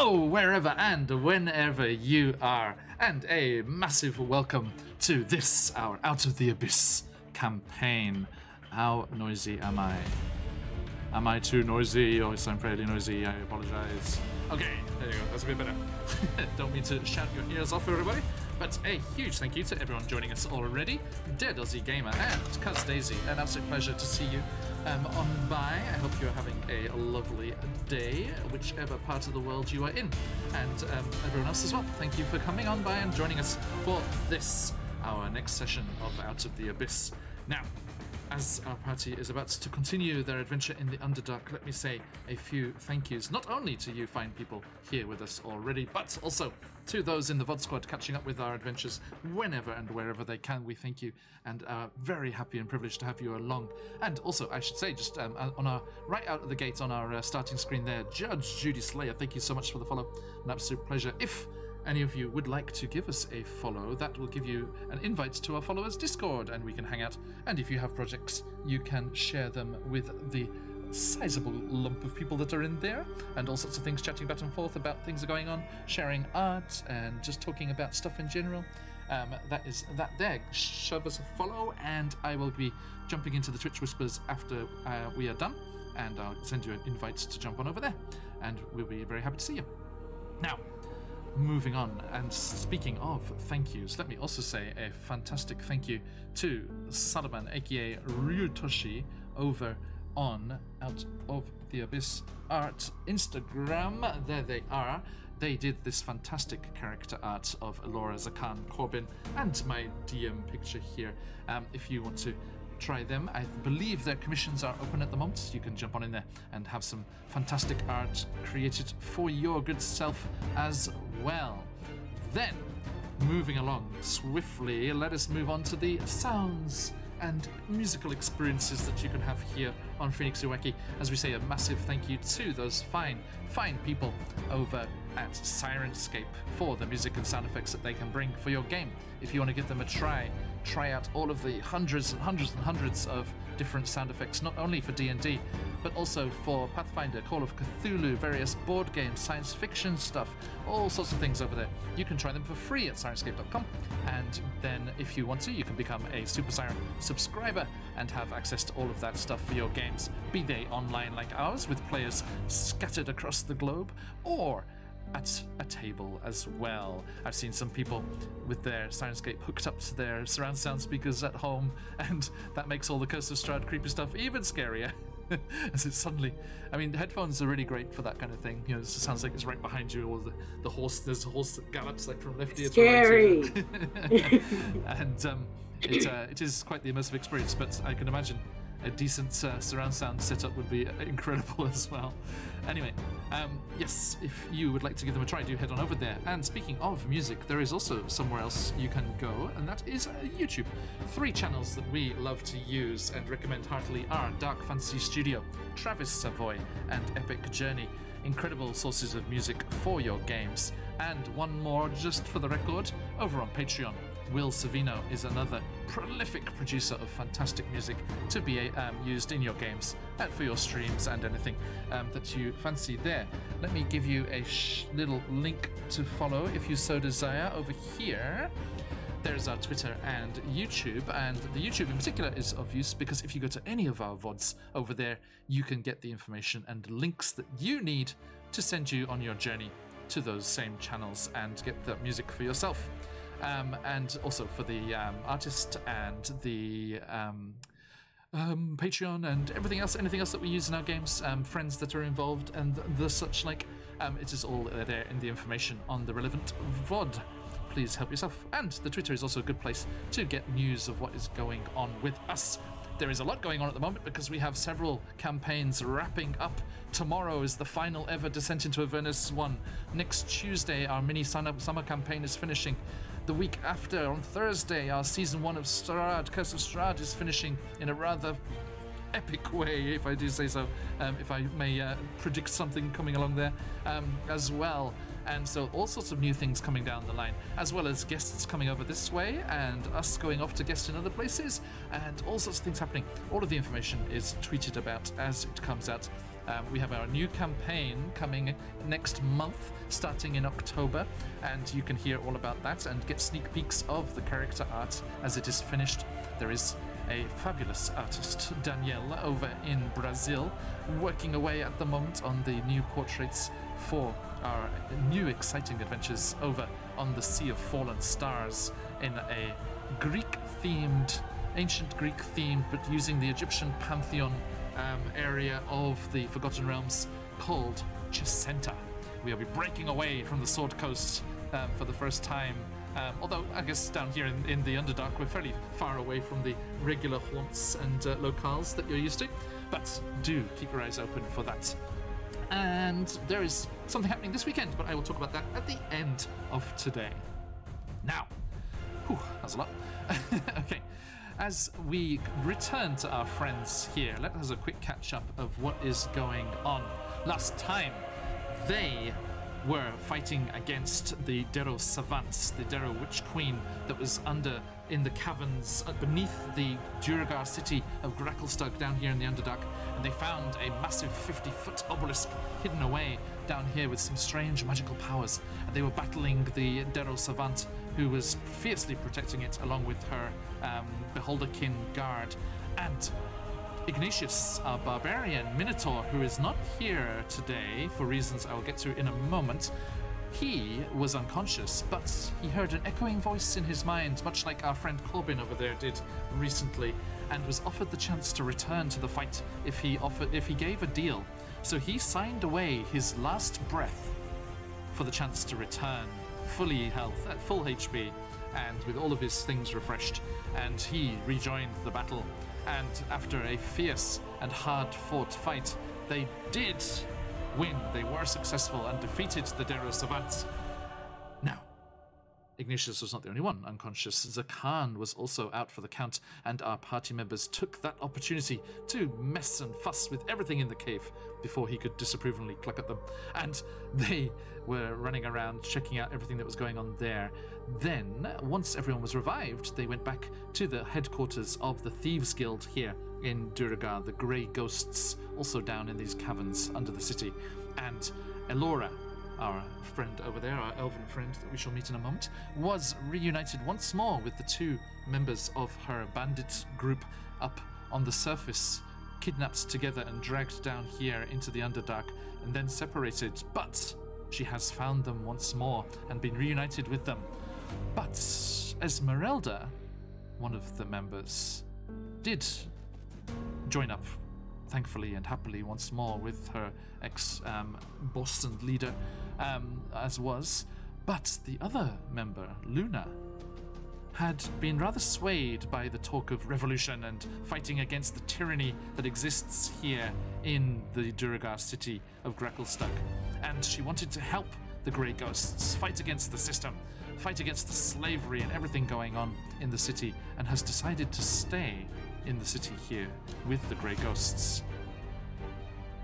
Hello, wherever and whenever you are, and a massive welcome to this, our Out of the Abyss campaign. How noisy am I? Am I too noisy? Oh, I'm fairly noisy. I apologize. Okay, there you go. That's a bit better. Don't mean to shout your ears off, everybody. But a huge thank you to everyone joining us already. Dead Aussie Gamer and Cuz Daisy. An absolute pleasure to see you on by. I hope you're having a lovely day, whichever part of the world you are in. And everyone else as well. Thank you for coming on by and joining us for this, our next session of Out of the Abyss. Now, as our party is about to continue their adventure in the Underdark, let me say a few thank yous, not only to you fine people here with us already, but also to those in the VOD squad catching up with our adventures whenever and wherever they can. We thank you and are very happy and privileged to have you along. And also, I should say, just on our right out of the gate on our starting screen there, Judge Judy Slayer, thank you so much for the follow. An absolute pleasure. If any of you would like to give us a follow, that will give you an invite to our followers Discord and we can hang out. And if you have projects, you can share them with the sizable lump of people that are in there, and all sorts of things, chatting back and forth about things that are going on, sharing art and just talking about stuff in general. That is that there. Shove us a follow and I will be jumping into the Twitch Whispers after we are done, and I'll send you an invite to jump on over there and we'll be very happy to see you. Now, moving on, and speaking of thank yous, let me also say a fantastic thank you to Salaman, aka Ryutoshi, over on Out of the Abyss Art Instagram. There they are. They did this fantastic character art of Elora Zakan Corbin and my DM picture here. If you want to try them, I believe their commissions are open at the moment. You can jump on in there and have some fantastic art created for your good self as well. Then, moving along swiftly, let us move on to the sounds and musical experiences that you can have here on Phoenix Uweki. As we say, a massive thank you to those fine people over at Sirenscape for the music and sound effects that they can bring for your game. If you want to give them a try out all of the hundreds of different sound effects, not only for D&D, but also for Pathfinder, Call of Cthulhu, various board games, science fiction stuff, all sorts of things over there. You can try them for free at Sirenscape.com, and then if you want to, you can become a Super Siren subscriber and have access to all of that stuff for your games, be they online like ours with players scattered across the globe, or at a table as well. I've seen some people with their Sirenscape hooked up to their surround sound speakers at home, and that makes all the Curse of Strahd creepy stuff even scarier. As it suddenly, I mean, headphones are really great for that kind of thing. You know, it sounds like it's right behind you, or the horse. There's a horse that gallops like from left ear to scary. Right ear. And it is quite the immersive experience. But I can imagine a decent surround sound setup would be incredible as well. Anyway, yes, if you would like to give them a try, do head on over there. And speaking of music, there is also somewhere else you can go, and that is YouTube. 3 channels that we love to use and recommend heartily are Dark Fantasy Studio, Travis Savoy, and Epic Journey. Incredible sources of music for your games. And one more, just for the record, over on Patreon. Will Savino is another prolific producer of fantastic music to be used in your games and for your streams and anything that you fancy there. Let me give you a little link to follow if you so desire over here. There's our Twitter and YouTube, and the YouTube in particular is of use because if you go to any of our VODs over there, you can get the information and links that you need to send you on your journey to those same channels and get the music for yourself. And also for the artist and the Patreon and everything else, anything else that we use in our games, friends that are involved and the such like, it is all there in the information on the relevant VOD. Please help yourself. And the Twitter is also a good place to get news of what is going on with us. There is a lot going on at the moment because we have several campaigns wrapping up. Tomorrow is the final ever Descent into Avernus one. Next Tuesday, our mini summer campaign is finishing. The week after, on Thursday, our season 1 of Strahd, Curse of Strahd, is finishing in a rather epic way, if I do say so, if I may predict something coming along there as well. And so all sorts of new things coming down the line, as well as guests coming over this way and us going off to guest in other places, and all sorts of things happening. All of the information is tweeted about as it comes out We have our new campaign coming next month, starting in October, and you can hear all about that and get sneak peeks of the character art as it is finished. There is a fabulous artist, Danielle, over in Brazil, working away at the moment on the new portraits for our new exciting adventures over on the Sea of Fallen Stars in a Greek-themed, ancient Greek-themed, but using the Egyptian pantheon area of the Forgotten Realms called Chesenta. We'll be breaking away from the Sword Coast for the first time. Although I guess down here in the Underdark we're fairly far away from the regular haunts and locales that you're used to, but do keep your eyes open for that. And there is something happening this weekend, but I will talk about that at the end of today. Now, that was a lot. Okay, as we return to our friends here, let us have a quick catch up of what is going on. Last time, they were fighting against the Darrow Savants, the Darrow Witch Queen that was in the caverns beneath the Duragar city of Gracklestug down here in the Underdark, and they found a massive 50-foot obelisk hidden away down here with some strange magical powers, and they were battling the Darrow Savant, who was fiercely protecting it along with her Beholderkin guard. And Ignatius, our barbarian Minotaur, who is not here today for reasons I will get to in a moment, he was unconscious, but he heard an echoing voice in his mind, much like our friend Corbin over there did recently, and was offered the chance to return to the fight if he gave a deal. So he signed away his last breath for the chance to return, fully health, at full HP, and with all of his things refreshed, and he rejoined the battle. And after a fierce and hard-fought fight, they did win. They were successful and defeated the Darrow Savants. Now, Ignatius was not the only one unconscious. Zakan was also out for the count, and our party members took that opportunity to mess and fuss with everything in the cave before he could disapprovingly cluck at them. And they were running around checking out everything that was going on there. Then, once everyone was revived, they went back to the headquarters of the Thieves Guild here in Duragar, the Grey Ghosts, also down in these caverns under the city. And Elora, our friend over there, our elven friend that we shall meet in a moment, was reunited once more with the two members of her bandit group up on the surface, kidnapped together and dragged down here into the Underdark and then separated. But she has found them once more and been reunited with them. But Esmeralda, one of the members, did join up, thankfully and happily, once more with her ex-boss and leader, as was. But the other member, Luna, had been rather swayed by the talk of revolution and fighting against the tyranny that exists here in the Duragar city of Gracklestug. And she wanted to help the Grey Ghosts fight against the system, fight against the slavery and everything going on in the city, and has decided to stay in the city here with the Grey Ghosts.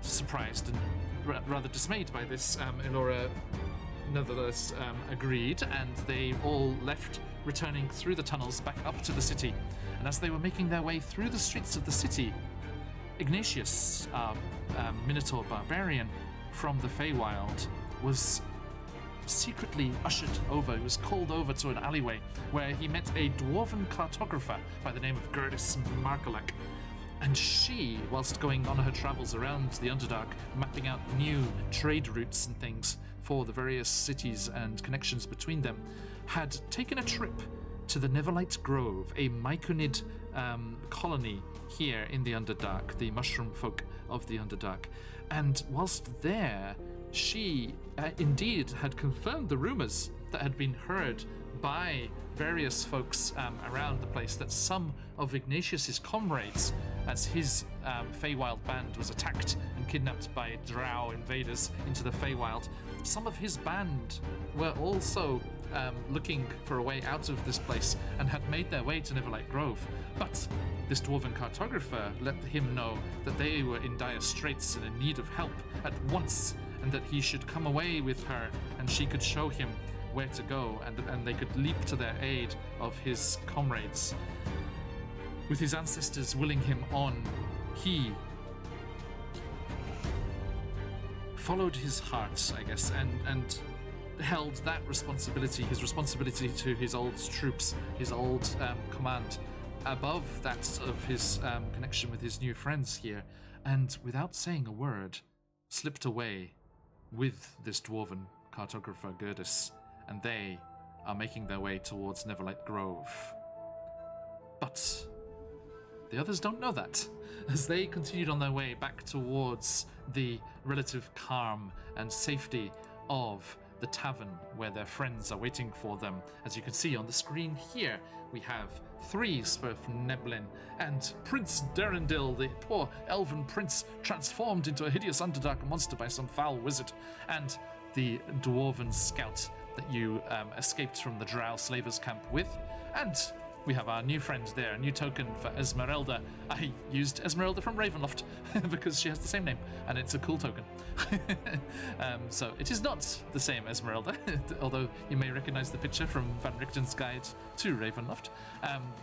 Surprised and rather dismayed by this, Elora nevertheless agreed, and they all left, returning through the tunnels back up to the city. And as they were making their way through the streets of the city, Ignatius, our Minotaur barbarian from the Feywild, was secretly ushered over. He was called over to an alleyway where he met a dwarven cartographer by the name of Gerdis Markalak. And she, whilst going on her travels around the Underdark, mapping out new trade routes and things for the various cities and connections between them, had taken a trip to the Neverlight Grove, a Myconid colony here in the Underdark, the mushroom folk of the Underdark. And whilst there, she indeed had confirmed the rumors that had been heard by various folks around the place, that some of Ignatius's comrades, as his Feywild band was attacked and kidnapped by drow invaders into the Feywild, some of his band were also looking for a way out of this place and had made their way to Neverlight Grove. But this dwarven cartographer let him know that they were in dire straits and in need of help at once, and that he should come away with her and she could show him where to go, and they could leap to their aid of his comrades. With his ancestors willing him on, he followed his heart, I guess, and held that responsibility, his responsibility to his old troops, his old command, above that of his connection with his new friends here, and without saying a word, slipped away with this dwarven cartographer Gerdis, and they are making their way towards Neverlight Grove. But the others don't know that, as they continued on their way back towards the relative calm and safety of the tavern where their friends are waiting for them. As you can see on the screen here, we have 3 Sverf Neblin and Prince Derendil, the poor elven prince transformed into a hideous underdark monster by some foul wizard, and the dwarven scout that you escaped from the Drow slavers camp with, and we have our new friend there, a new token for Esmeralda. I used Esmeralda from Ravenloft because she has the same name, and it's a cool token. So it is not the same Esmeralda, although you may recognize the picture from Van Richten's Guide to Ravenloft.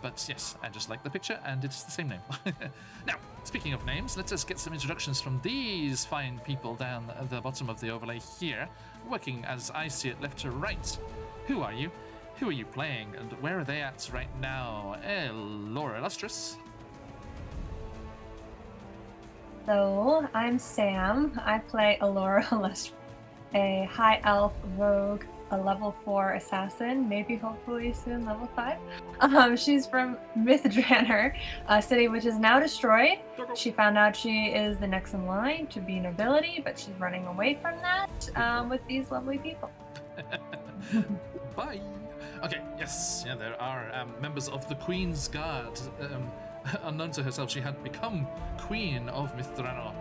But yes, I just like the picture, and it's the same name. Now, speaking of names, let us get some introductions from these fine people down at the bottom of the overlay here, working as I see it left to right. Who are you? Who are you playing, and where are they at right now? Laura Illustrious. Hello, I'm Sam. I play Alora Illustrious, a high elf rogue, a level 4 assassin, maybe hopefully soon level 5. She's from Mythdraenor, a city which is now destroyed. She found out she is the next in line to be nobility, but she's running away from that with these lovely people. Bye. Okay, yes, yeah, there are members of the Queen's Guard. Unknown to herself, she had become Queen of Mythdraenor,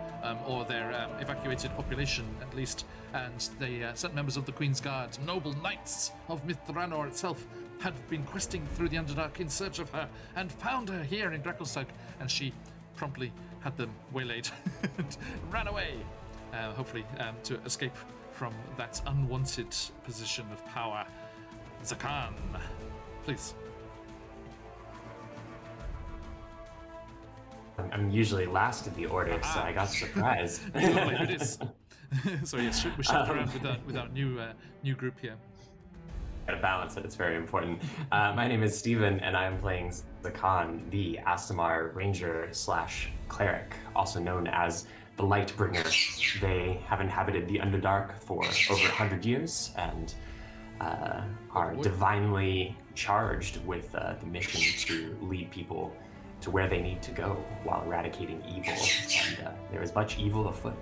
or their evacuated population, at least. And they sent members of the Queen's Guard, noble knights of Mythdraenor itself, had been questing through the Underdark in search of her, and found her here in Drakelsag, and she promptly had them waylaid and ran away, hopefully to escape from that unwanted position of power. Zakan, please. I'm usually last in the order, so I got surprised. It is. So yes, we shift around with our new group here. Gotta balance it, it's very important. My name is Steven, and I'm playing Zakan, the Aasimar Ranger / Cleric, also known as the Lightbringer. They have inhabited the Underdark for over 100 years, and are divinely charged with the mission to lead people to where they need to go while eradicating evil, and there is much evil afoot.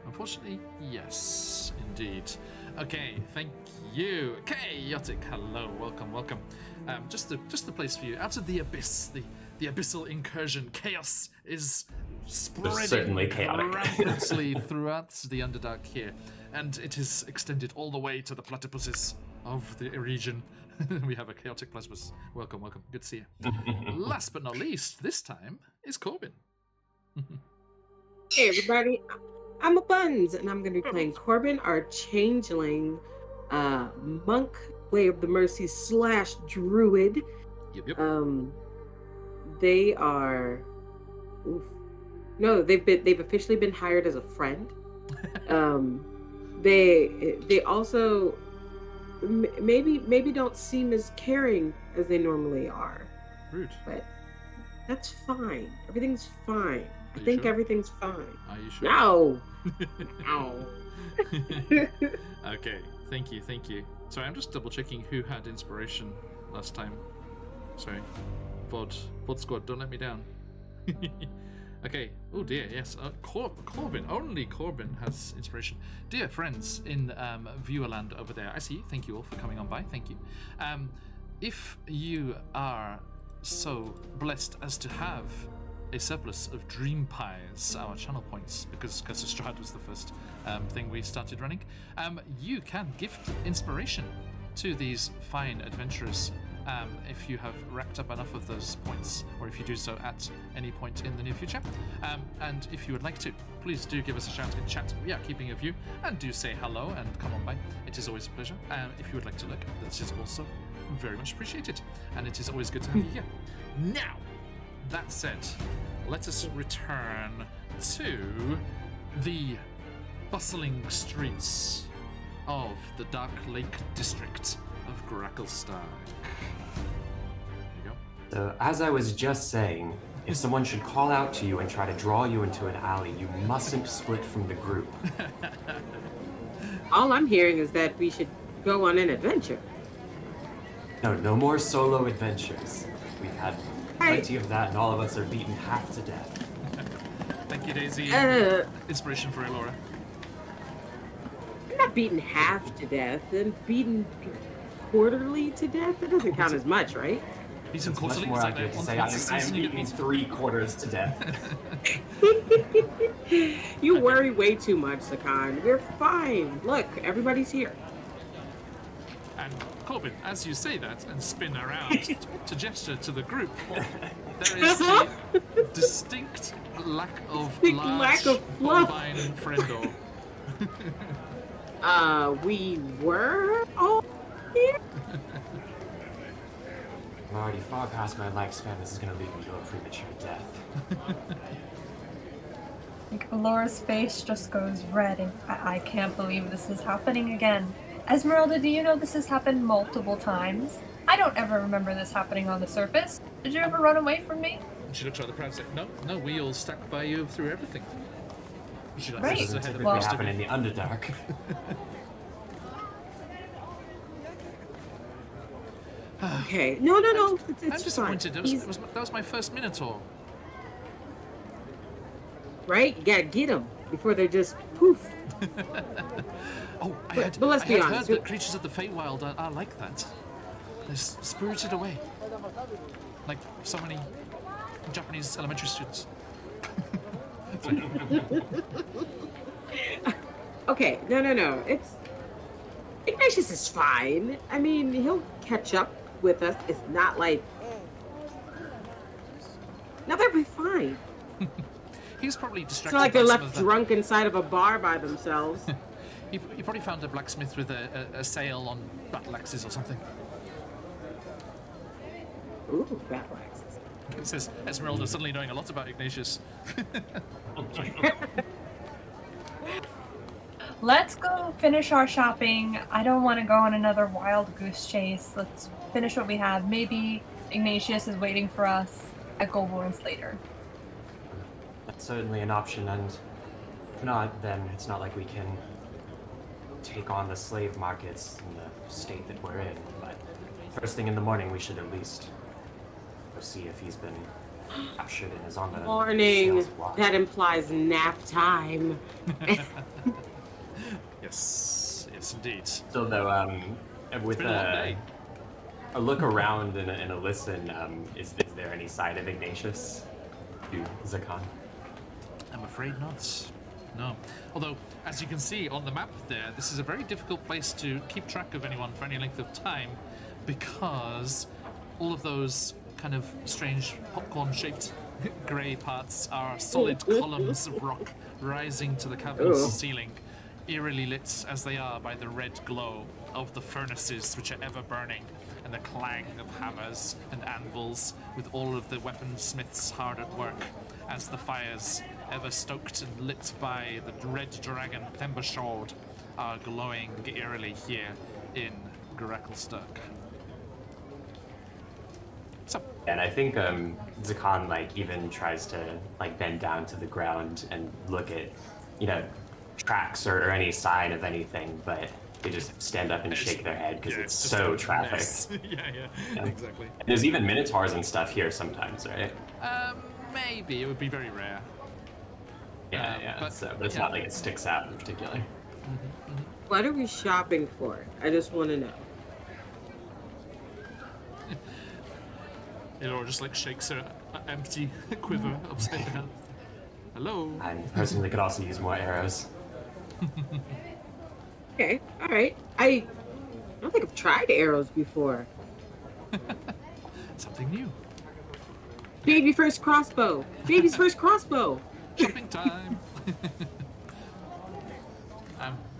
Unfortunately, yes, indeed. Okay, thank you. Chaotic, hello, welcome. Just the place for you. Out of the abyss, the abyssal incursion, chaos is spreading certainly chaotic. rapidly throughout the Underdark here, and it is extended all the way to the platypuses of the region. We have a chaotic platypus. Welcome. Good to see you. Last but not least, this time is Corbin. Hey everybody, I'm a Buns, and I'm going to be playing Corbin, our changeling monk, Way of the Mercy / druid. Yep. They are. Oof. No, they've officially been hired as a friend. They also maybe don't seem as caring as they normally are. Rude. But that's fine. Everything's fine. I you think sure? Everything's fine. Are you sure? No. No. Okay, thank you. Sorry, I'm just double checking who had inspiration last time. Sorry. VOD squad, don't let me down. Okay, oh dear, yes, Corbin, only Corbin has inspiration. Dear friends in Viewerland over there, I see you, thank you all for coming on by, thank you. If you are so blessed as to have a surplus of Dream Pies, our channel points, because Curse Strahd was the first thing we started running, you can gift inspiration to these fine adventurers if you have racked up enough of those points, or if you do so at any point in the near future. And if you would like to, please do give us a shout in chat. We are keeping a view, and do say hello and come on by. It is always a pleasure. If you would like to look, that is also very much appreciated, and it is always good to have you here. Now, that said, let us return to the bustling streets of the Dark Lake district of Gracklestag. There you go. So, as I was just saying, if someone should call out to you and try to draw you into an alley, you mustn't split from the group. All I'm hearing is that we should go on an adventure. No, no more solo adventures. We've had plenty of that, and all of us are beaten half to death. Thank you, Daisy. Inspiration for Elora. I'm not beaten half to death, and beaten quarterly to death? That doesn't count as much, right? He's It's much more accurate to say I am beaten 3/4 to death. You worry way too much, Sakan. We're fine. Look, everybody's here. And Corbin, as you say that and spin around to gesture to the group, there is a distinct lack of large fluff. bovine friendo. We were all here? I'm already far past my lifespan. This is going to lead me to a premature death. Like, Laura's face just goes red, and I can't believe this is happening again. Esmeralda, do you know this has happened multiple times? I don't ever remember this happening on the surface. Did you ever run away from me? She looks rather proud and says, no, we all stuck by you through everything. She Right. This doesn't ahead of typically most of happen you. in the Underdark. Okay. No. I'm It's fine. disappointed. That was my first Minotaur. Right? You gotta get them before they're just poof. Oh, But let's be I had honest, heard that creatures of the Feywild are like that. They're spirited away. Like so many Japanese elementary students. Sorry. Okay. No. Ignatius is fine. I mean, he'll catch up with us. It's not like. No, they'll be fine. He's probably It's distracted. not like they're by some left of the- drunk inside of a bar by themselves. He probably found a blacksmith with a sail on battle axes or something. Ooh, battle axes. It says Esmeralda suddenly knowing a lot about Ignatius. Let's go finish our shopping. I don't want to go on another wild goose chase. Let's finish what we have. Maybe Ignatius is waiting for us at Goldborn's later. That's certainly an option, and if not, then it's not like we can take on the slave markets in the state that we're in. But first thing in the morning, we should at least go see if he's been captured and is on the Morning. sales block. That implies nap time. Yes, indeed. Still, though, with been a long day. a look around and a listen, is there any sign of Ignatius to Zakan? I'm afraid not. No. Although, as you can see on the map there, this is a very difficult place to keep track of anyone for any length of time because all of those kind of strange popcorn-shaped grey parts are solid columns of rock rising to the cavern's Ugh. ceiling, eerily lit as they are by the red glow of the furnaces which are ever burning and the clang of hammers and anvils with all of the weaponsmiths hard at work as the fires ever stoked and lit by the red dragon Thembershord are glowing eerily here in Gracklestag. So, And I think Zakan even tries to bend down to the ground and look at tracks or any sign of anything, but they just stand up and shake their head because it's just so a traffic. mess. yeah, exactly. And there's even minotaurs and stuff here sometimes, right? Maybe it would be very rare. Yeah. but- But it's yeah. not like it sticks out in particular. What are we shopping for? I just want to know. Elora just shakes her empty quiver upside down. Hello. I personally could also use more arrows. Okay, all right. I don't think I've tried arrows before. Something new. Baby first crossbow. Baby's first crossbow. Shopping time.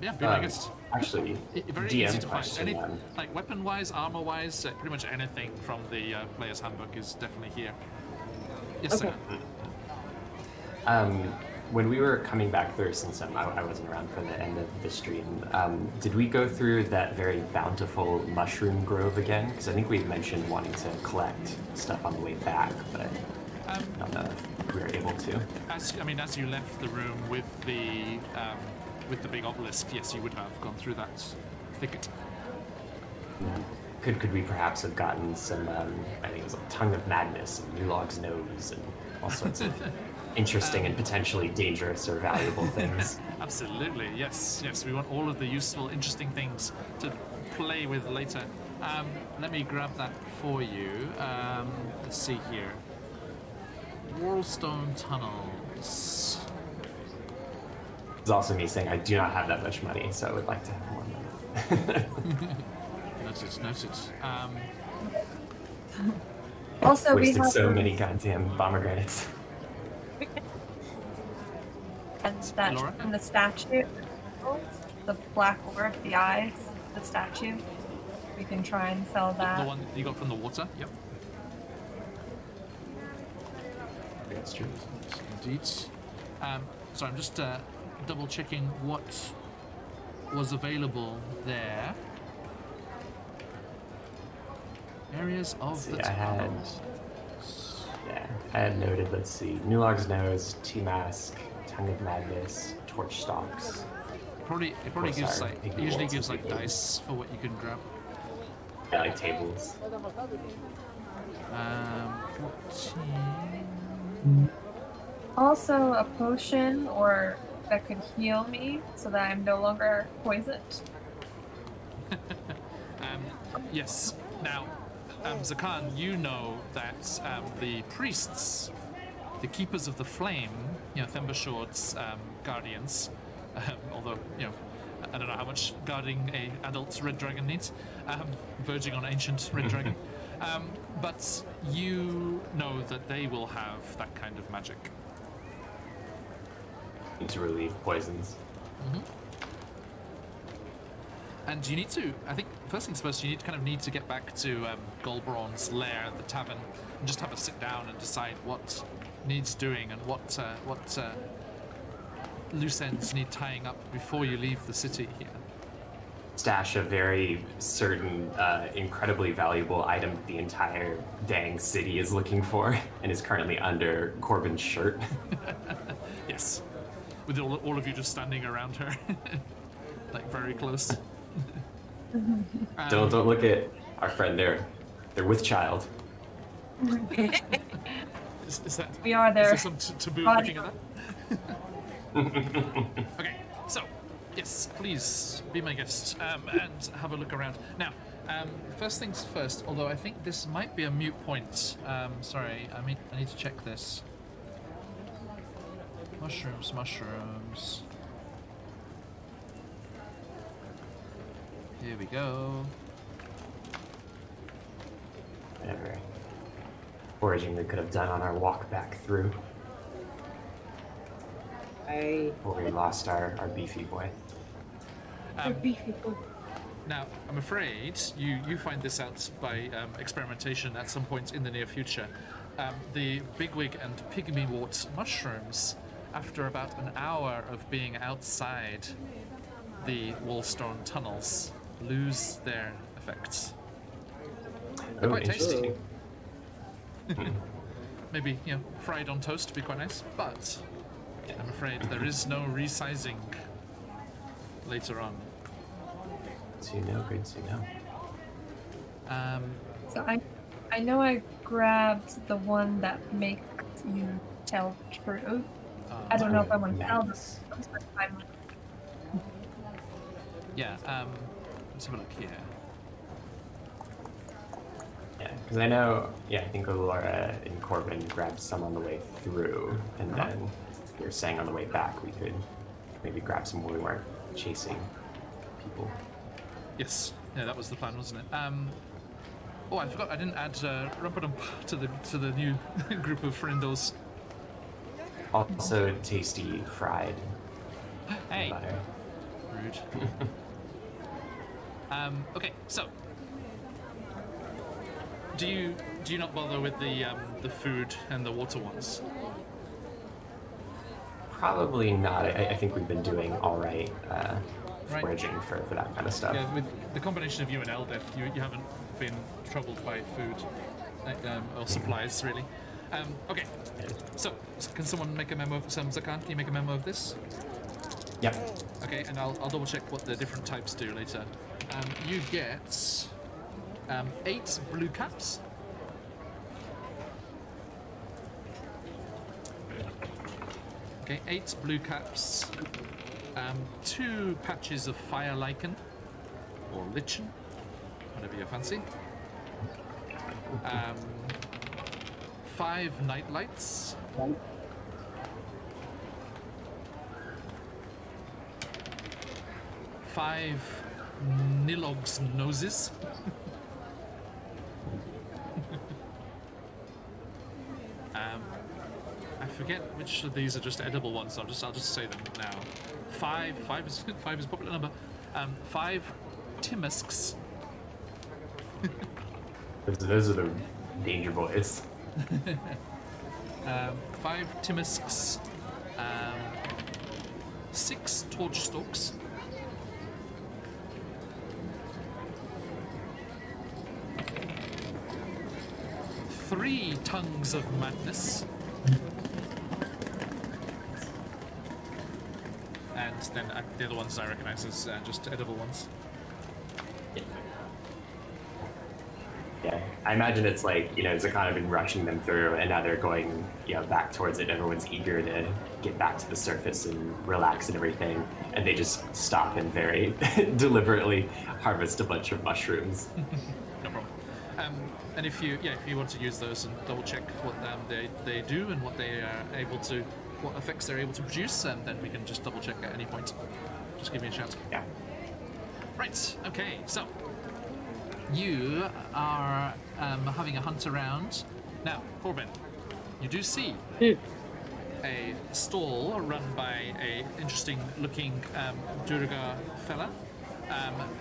Yeah, be my guest. Actually, Very DM easy to find. question. Weapon-wise, armor-wise, pretty much anything from the player's handbook is definitely here. Yes, Okay. sir. when we were coming back through, since I wasn't around for the end of the stream, did we go through that very bountiful mushroom grove again? Because I think we mentioned wanting to collect stuff on the way back, but I don't know if we were able to. As you left the room with the big obelisk, yes, you would have gone through that thicket. Could we perhaps have gotten some, I think it was a tongue of madness and Nulog's nose and all sorts of interesting and potentially dangerous or valuable things? Absolutely, yes. We want all of the useful, interesting things to play with later. Let me grab that for you. Let's see here. Wallstone tunnels. It's also me saying I do not have that much money, so I would like to have more money. Noted. Also, we Wasted have so many goddamn pomegranates. and the statue, the black orb, the eyes, the statue. We can try and sell that. The one that you got from the water? Yep. That's true. Indeed. So I'm just double checking what was available there. Areas of the tunnels. I had noted, let's see, Nulog's nose, T-mask, tongue of madness, torch stalks. It probably gives like, it usually gives like dice for what you can grab. Yeah, like tables. 14. Also, a potion or that could heal me so that I'm no longer poisoned. Yes. Now, Zakan, you know that the priests, the keepers of the flame, Thembashord's guardians, although, I don't know how much guarding a adult red dragon needs, verging on ancient red dragon, but you know that they will have that kind of magic. To relieve poisons. Mm-hmm. And you need to, I think, first things first, you need to get back to Golbrawn's lair, the tavern, and just have a sit down and decide what needs doing and what loose ends need tying up before you leave the city here. Stash a very certain, incredibly valuable item that the entire dang city is looking for and is currently under Corbin's shirt. Yes. With all of you just standing around her, like very close. Don't look at our friend there. They're with child. Is that? We are there. Is there some taboo looking at that? Okay, so yes, please be my guest and have a look around. Now, first things first. Although I think this might be a moot point. Sorry, I need to check this. Mushrooms. Here we go. Whatever foraging we could have done on our walk back through. Before we lost our beefy boy. Now, I'm afraid you find this out by experimentation at some point in the near future. The bigwig and pygmy-wort mushrooms, after about an hour of being outside the Wallstone tunnels, lose their effects. They're quite tasty. Maybe, fried on toast would be quite nice, but I'm afraid there is no resizing later on. Good to know. So I know I grabbed the one that makes you tell true. I don't know if I want to tell this. Yeah, let's have a look here. Yeah, because I know, I think Laura and Corbin grabbed some on the way through, and then you're saying on the way back we could maybe grab some when we weren't chasing people. Yes, that was the plan, wasn't it? Oh, I forgot I didn't add Rumpadump to the new group of friendos. Also tasty fried hey. butter. Rude. Okay, so do you not bother with the food and the water ones? Probably not. I think we've been doing all right Right. foraging for that kind of stuff. Yeah, with the combination of you and Eldeth, you haven't been troubled by food or supplies, really. Okay, so can someone make a memo? Zakan, can you make a memo of this? Yep. Okay, and I'll double check what the different types do later. You get 8 blue caps. Okay, 8 blue caps. 2 patches of fire lichen or lichen, whatever you fancy. 5 night lights. 5 Nilog's noses. I forget which of these are just edible ones. I'll just say them now. 5 is a popular number. 5 Timusks. Those are the danger boys. 5 Timusks. 6 torch stalks. 3 tongues of madness. And then the other ones I recognize as just edible ones. Yeah, I imagine it's like, Zakan have been rushing them through, and now they're going, back towards it. Everyone's eager to get back to the surface and relax and everything, and they just stop and very deliberately harvest a bunch of mushrooms. No problem. And if you want to use those and double check what they do and what they are able to, what effects they're able to produce, and then we can just double check at any point. Just give me a shout. Yeah. Right. Okay. So you are having a hunt around. Now, Corbin, you do see a stall run by a interesting-looking Durga fella,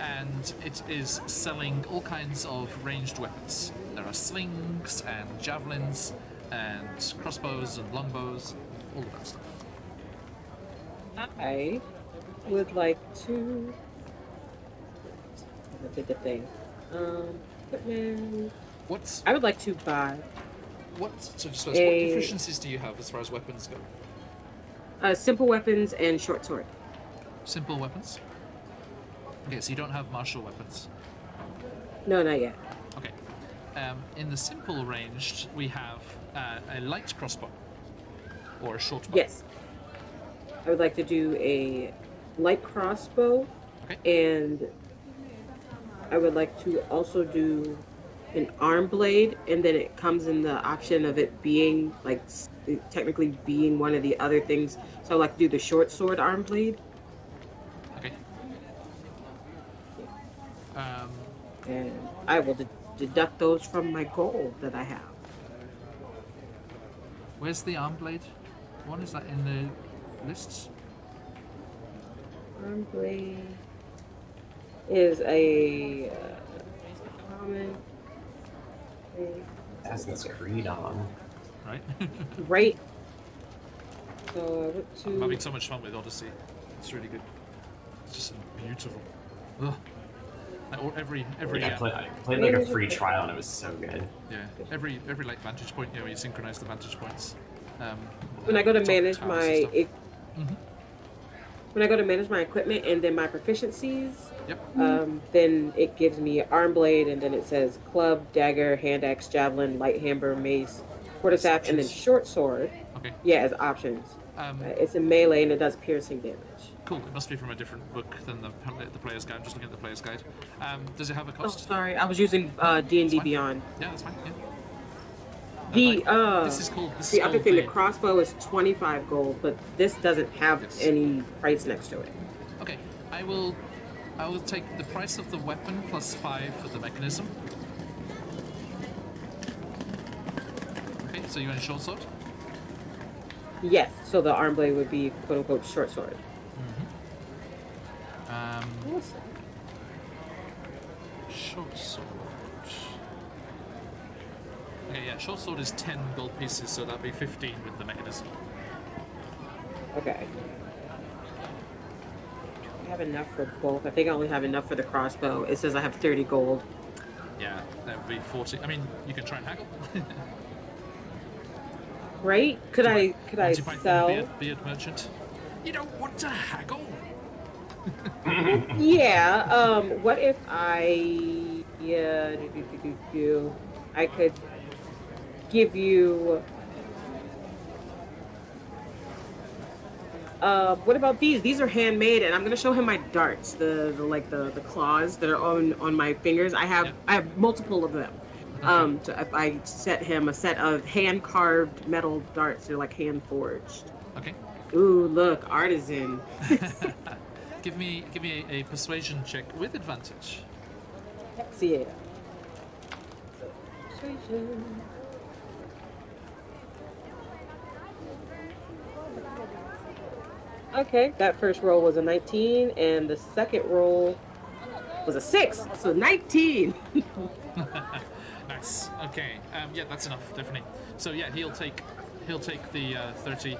and it is selling all kinds of ranged weapons. There are slings and javelins and crossbows and longbows, all of that stuff. I would like to look at the thing. Equipment. I would like to buy. What proficiencies do you have as far as weapons go? Simple weapons and short sword. Simple weapons? Okay, so you don't have martial weapons? No, not yet. Okay. In the simple ranged, we have a light crossbow. Or a short bow. Yes. I would like to do a light crossbow. Okay. And I would like to also do an arm blade, and then it comes in the option of it being like technically being one of the other things. So I'd like to do the short sword arm blade. Okay. And I will deduct those from my goal that I have. Where's the arm blade? One is that in the lists? Arm blade is a common. Assassin's Creed on. Right? Right. So I went to. I'm having so much fun with Odyssey. It's really good. It's just beautiful. Ugh. Every I played like a free trial and it was so good. Yeah, every like vantage point, you synchronize the vantage points. When I go to manage my Mm-hmm. when I go to manage my equipment and then my proficiencies, Yep. Then it gives me arm blade, and then it says club, dagger, hand axe, javelin, light hammer, mace, quarterstaff, and then short sword. Okay. Yeah, as options. It's a melee and it does piercing damage. Cool. It must be from a different book than the player's guide. I'm just looking at the player's guide. Does it have a Oh, cost? sorry, I was using D&D Beyond. Yeah, that's fine. Yeah. This is called the other thing. The crossbow is 25 gold, but this doesn't have any price next to it. Okay, I will take the price of the weapon plus 5 for the mechanism. Okay, so you want a short sword? Yes, so the arm blade would be quote unquote short sword. Short sword. Okay, yeah, short sword is 10 gold pieces, so that'd be 15 with the mechanism. Okay. I have enough for both. I think I only have enough for the crossbow. It says I have 30 gold. Yeah, that would be 40. I mean, you can try and haggle. Right? Could I sell? Beard merchant. You don't want to haggle? Yeah. What if I I could give you. What about these? These are handmade, and I'm gonna show him my darts, the claws that are on my fingers. I have multiple of them. So if I set him a set of hand carved metal darts, they're like hand forged. Okay. Ooh, look, artisan. Give me a persuasion check with advantage. Yeah. Persuasion. Okay, that first roll was a 19, and the second roll was a 6, so 19. Nice. Okay. Yeah, that's enough, definitely. So yeah, he'll take the 30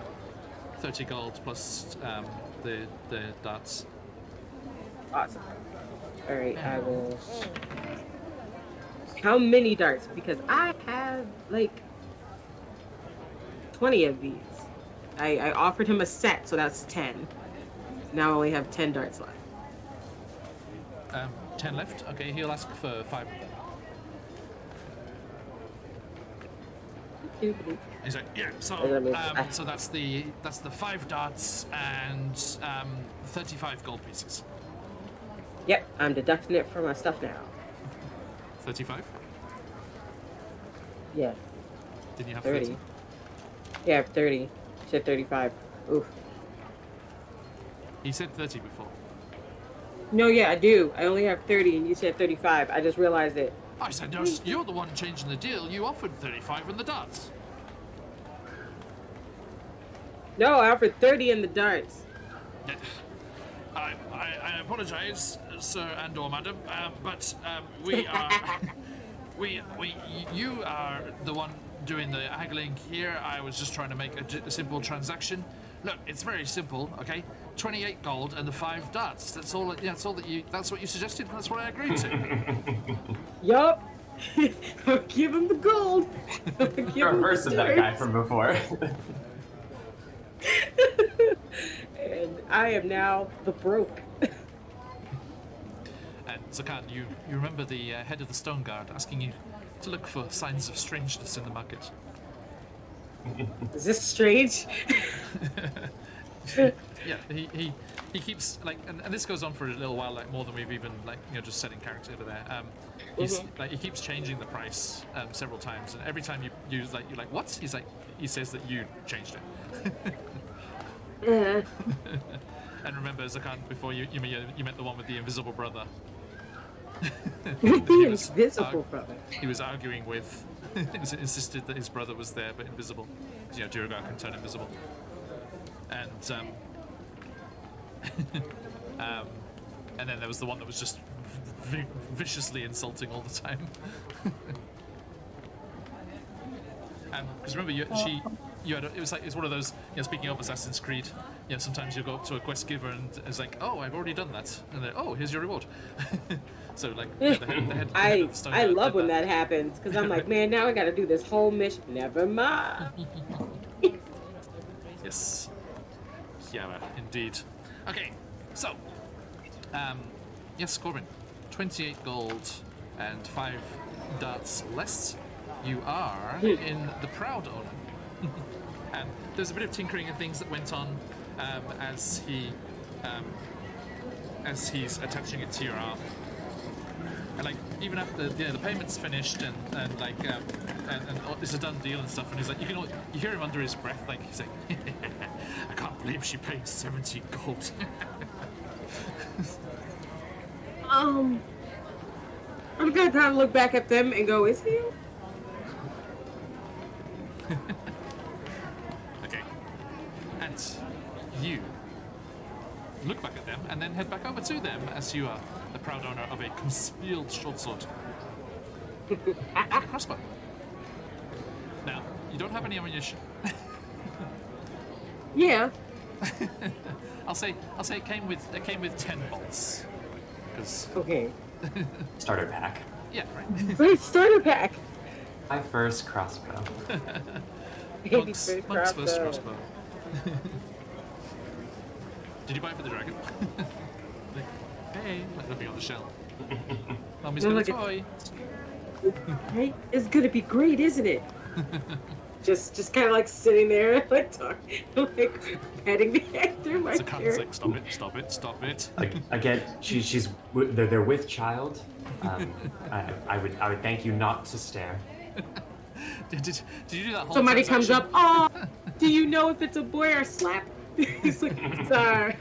gold plus the darts. Awesome. All right, I will. How many darts? Because I have like 20 of these. I offered him a set, so that's 10. Now I only have 10 darts left. 10 left. Okay, he'll ask for 5 of them. He's like, yeah. So, so that's the 5 darts and 35 gold pieces. Yep, I'm deducting it from my stuff now. 35. Yeah. Did you have 30? Yeah, I have 30. You said 35. Oof. He said 30 before. No, yeah, I do. I only have 30, and you said 35. I just realized it. I said, no, you're the one changing the deal. You offered 35 in the darts. No, I offered 30 in the darts. I apologize, sir and/or madam, but we are you are the one doing the haggling here. I was just trying to make a simple transaction. Look, it's very simple, okay? 28 gold and the 5 darts. That's all. That's all that you. That's what you suggested. And that's what I agreed to. Yup. I'll give him the gold. You're reverse of that guy from before. And I am now the broke. And Zakan, you remember the head of the Stone Guard asking you to look for signs of strangeness in the market. Is this strange? Yeah, he keeps like, and this goes on for a little while, like more than we've even like just setting character over there. He's like he keeps changing the price several times, and every time you're like what? He's like he says that you changed it. And remember, Zakan, before you met the one with the invisible brother. The invisible brother. He was arguing with. Insisted that his brother was there but invisible. Duragar can turn invisible. And and then there was the one that was just viciously insulting all the time. Because remember, it was like it's one of those. Speaking of Assassin's Creed, sometimes you go up to a quest giver and it's like, oh, I've already done that, and then oh, here's your reward. So like, the head of Stone I Guard love did when that happens because I'm like, man, now I got to do this whole mission. Never mind. Yes. Yeah, indeed. Okay, so yes, Corbin, 28 gold and 5 darts less. You are in the Proud Owner. And there's a bit of tinkering and things that went on as he's attaching it to your arm. And like even after the payment's finished and it's a done deal and stuff, and he's like you hear him under his breath like he's like I can't believe she paid 70 gold. I'm gonna kind of look back at them and go, is he? Okay. And you look back at them and then head back over to them as you are the proud owner of a concealed short sword. Crossbow. Now, you don't have any ammunition. Yeah. I'll say it came with 10 bolts. 'Cause, Okay. Starter pack. yeah, right. Great starter pack. My first crossbow. Monk's first crossbow. Did you buy it for the dragon? Like, hey, like looking on the shelf. Mommy's got a toy. Right? It's gonna be great, isn't it? just kind of like sitting there, like talking, like petting the actor. It's a cunt, like, stop it. Again, they're with child. I would thank you not to stare. Did you do that whole Somebody comes transaction? up. Oh, do you know if it's a boy or slap? He's like, sorry.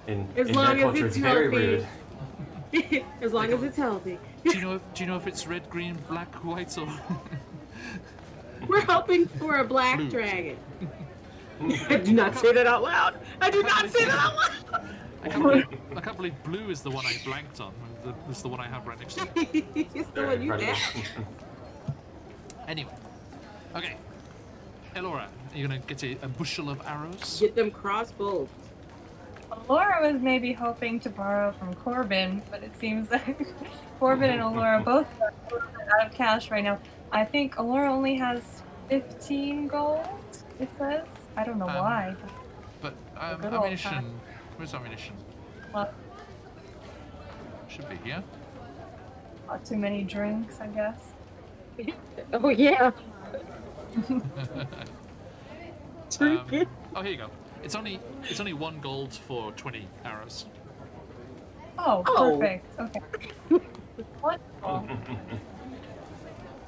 In As their long as culture, it's it's very healthy. rude. As long as it's healthy. Do you know if it's red, green, black, white, or We're hoping for a black Blue. dragon. I do not say that out loud. I do not say that out loud. I can't believe blue is the one I blanked on. It's the one I have right next to me. It's the one you have. Anyway, okay. Elora, are you gonna get a bushel of arrows? Get them crossbows. Laura was maybe hoping to borrow from Corbin, but it seems like Corbin and Alora both are a little bit out of cash right now. I think Alora only has 15 gold, it says. I don't know why. But good old ammunition. time. Where's ammunition? Not, Should be here. not too many drinks, I guess. Oh yeah. Drink Oh, here you go. It's only 1 gold for 20 arrows. Oh, Oh. perfect. Okay. Wonderful.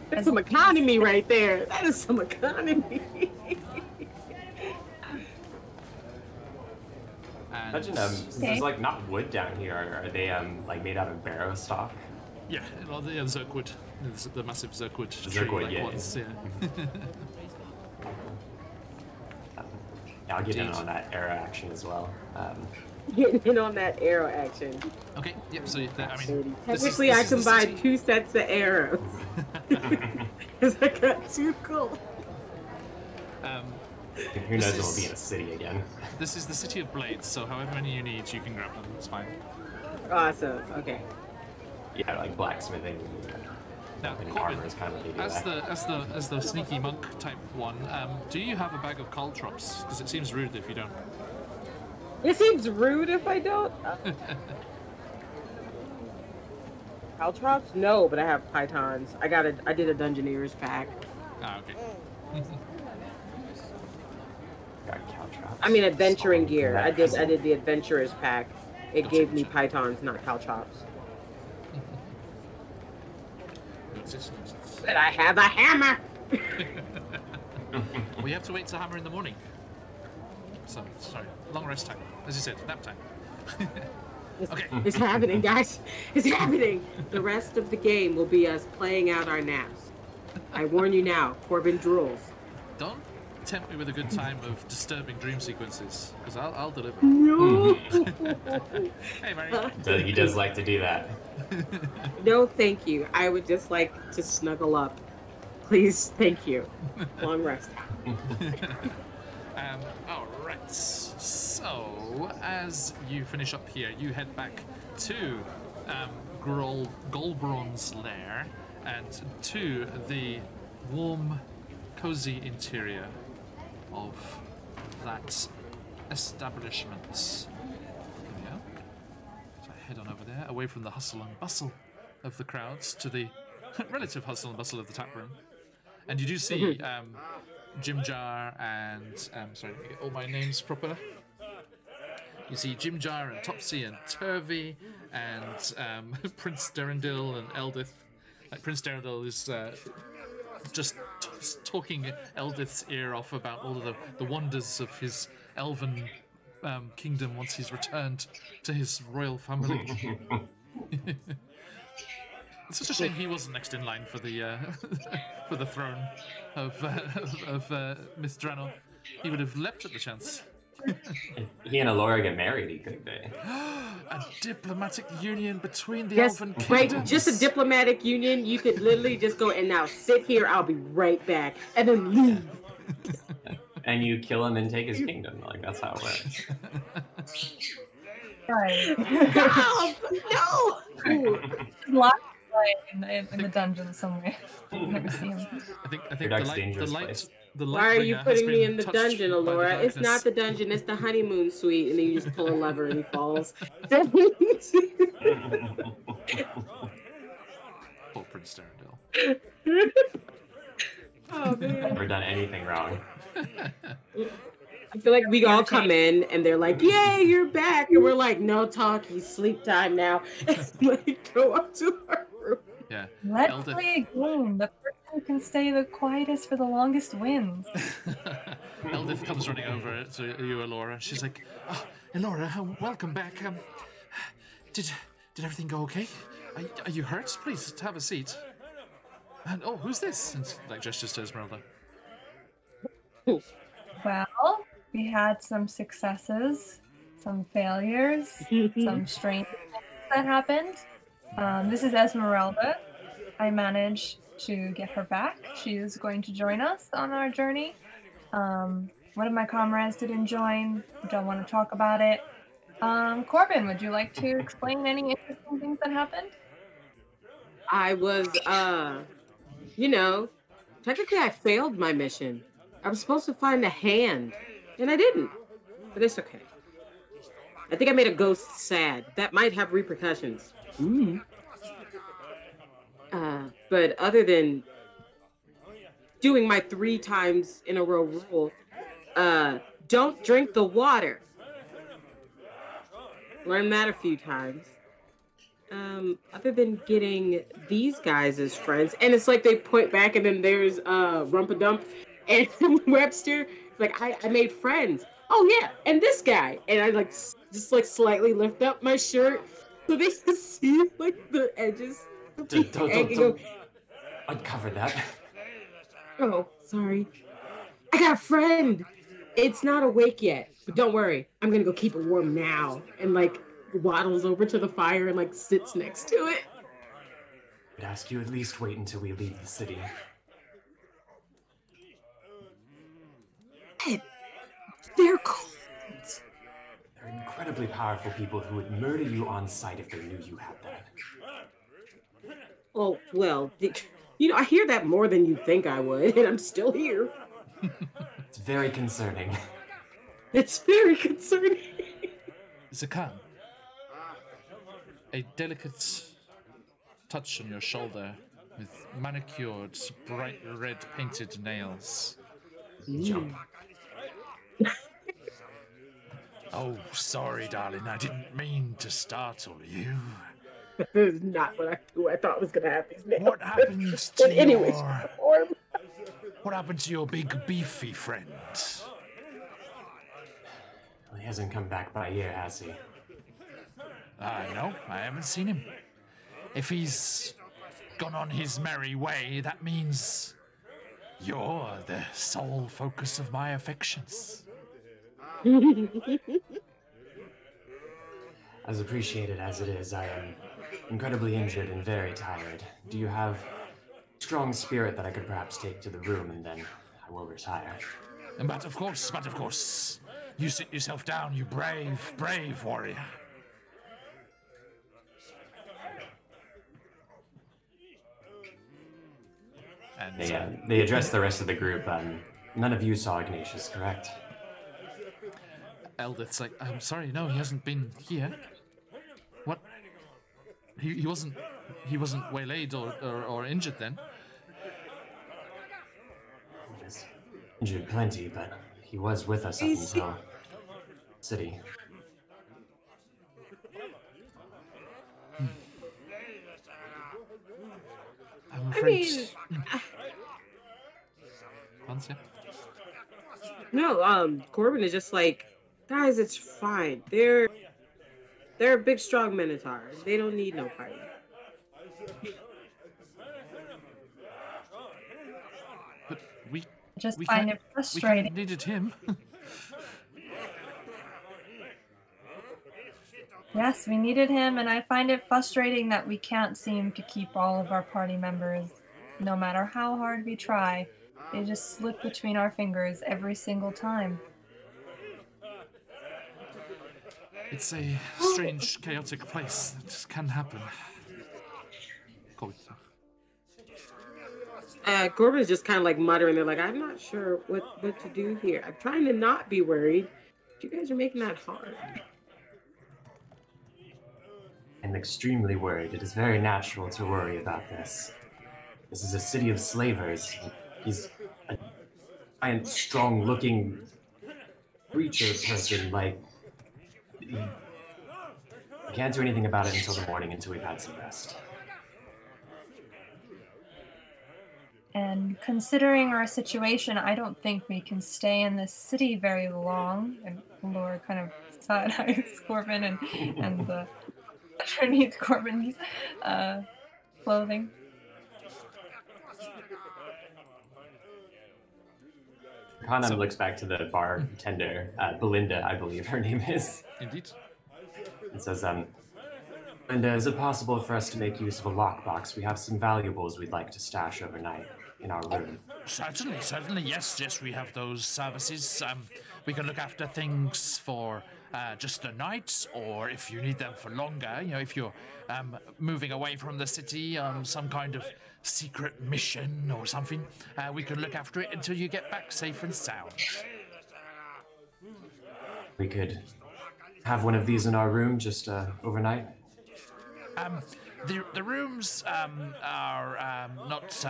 That's some economy right there. That is some economy. And Imagine, since there's like not wood down here, are they like made out of barrow stock? yeah, well, the Zerkwood, the massive Zerkwood tree, Zerkwood, like yeah. ones, yeah. Yeah, I'll get in Indeed. on that arrow action as well. Getting in on that arrow action. Okay, yep. So I mean, Technically, I this can is the buy city. 2 sets of arrows. Because I got 2 gold. Who knows This when we'll is- be in a city again. This is the city of blades, so however many you need, you can grab them. It's fine. Awesome. Okay. Yeah, like blacksmithing Now, and Corbin, armor is kind of what they do as there. the sneaky monk type one, do you have a bag of caltrops? Because it seems rude if you don't. It seems rude if I don't. Caltrops? No, but I have pythons. I did a Dungeoneer's pack. Ah, okay. Got caltrops. I mean, adventuring Solid gear. I combat. did the Adventurer's pack. It Gotcha, gave me gotcha. pythons, not caltrops. Exists. But I have a hammer. We have to wait till hammer in the morning. So sorry, long rest time. As you said, nap time. Okay. It's happening, guys. It's happening. The rest of the game will be us playing out our naps. I warn you now, Corbin drools. Don't tempt me with a good time of disturbing dream sequences, because I'll deliver. No. Hey, Mary. So he does like to do that. No, thank you. I would just like to snuggle up. Please, thank you. Long rest. All right. So, as you finish up here, you head back to Golbron's lair and to the warm, cozy interior of that establishment. There we go. So head on over there, away from the hustle and bustle of the crowds to the relative hustle and bustle of the tap room. And you do see Jim Jar and sorry, let me get all my names proper. You see Jim Jar and Topsy and Turvy and Prince Derendil and Eldith. Like Prince Derendil is just talking Eldith's ear off about all of the wonders of his elven kingdom once he's returned to his royal family. It's such a shame he wasn't next in line for the for the throne of Myth Draenor. He would have leapt at the chance. If he and Alora get married, he could be. A diplomatic union between the Yes, elven right. kingdoms. Just a diplomatic union. You could literally just go and now sit here. I'll be right back, and then leave. and you kill him and take his kingdom. Like, that's how it works. Right. No! Locked away in the dungeon somewhere. Never see him. I think Your the dark's light, dangerous the light, place. the light Why are you bringer has putting me been in the touched dungeon, by the Alora? It's not darkness. the dungeon, it's the honeymoon suite, and then you just pull a lever and he falls. Poor Prince Darendil. Oh man. Never done anything wrong. I feel like we all come in and they're like, "Yay, you're back!" And we're like, "No talkie, sleep time now." And like go up to our room. Yeah. Let's Eldith. play a game. The person who can stay the quietest for the longest wins. Eldith comes running over to you, Elora. She's like, "Oh, Elora, welcome back. Did everything go okay? Are you hurt? Please have a seat." And oh, who's this? And like gestures to Esmeralda. Well, we had some successes, some failures, some strange things that happened. This is Esmeralda. I managed to get her back. She is going to join us on our journey. One of my comrades didn't join. Don't want to talk about it. Corbin, would you like to explain any interesting things that happened? I was, technically I failed my mission. I was supposed to find a hand, and I didn't. But it's okay. I think I made a ghost sad. That might have repercussions. But other than doing my 3 times in a row rule, don't drink the water. Learned that a few times. Other than getting these guys as friends, and it's like they point back and then there's Rumpadump and Webster. Like I made friends. Oh yeah, and this guy. And I like just like slightly lift up my shirt so they can see like the edges. Don't uncover that. Oh, sorry. I got a friend. It's not awake yet, but don't worry. I'm gonna go keep it warm now. And like waddles over to the fire and like sits next to it. I'd ask you at least wait until we leave the city. They're cold. They're incredibly powerful people who would murder you on sight if they knew you had that. Oh, well, I hear that more than you'd think I would, and I'm still here. It's very concerning. It's very concerning. Zakan, a delicate touch on your shoulder with manicured, bright red painted nails. Jump. Oh, sorry, darling. I didn't mean to startle you. This is not what I thought was gonna happen. What happened to But anyways, What happened to your big beefy friend? Well, he hasn't come back by here, has he? No, I haven't seen him. If he's gone on his merry way, that means you're the sole focus of my affections. As appreciated as it is, I am incredibly injured and very tired. Do you have strong spirit that I could perhaps take to the room, and then I will retire? But of course. You sit yourself down, you brave warrior. And They address the rest of the group. None of you saw Ignatius, correct? Eldith's like, I'm sorry, no, he hasn't been here. What? He wasn't waylaid or injured then. He was injured plenty, but he was with us up until city. I'm afraid. No, Corbin is just like, guys, it's fine. They're a big, strong minotaur. They don't need no party. But we Just find it frustrating. We needed him. Yes, we needed him, and I find it frustrating that we can't seem to keep all of our party members, no matter how hard we try. They just slip between our fingers every single time. It's a strange, chaotic place. That can happen. Corbin's just kind of like muttering. They're like, I'm not sure what to do here. I'm trying to not be worried. But you guys are making that hard. I'm extremely worried. It is very natural to worry about this. This is a city of slavers. He's a giant, strong-looking creature person. Like, we can't do anything about it until the morning, until we've had some rest. And considering our situation, I don't think we can stay in this city very long. And Laura kind of side-eyes Corbin and the underneath Corbin's clothing. Kana looks back to the bartender, Belinda, I believe her name is. Indeed. And says, Belinda, is it possible for us to make use of a lockbox? We have some valuables we'd like to stash overnight in our room. Certainly, yes, we have those services. We can look after things for just the night, or if you need them for longer, if you're moving away from the city on some kind of secret mission or something, we can look after it until you get back safe and sound. We could have one of these in our room just overnight. The rooms are not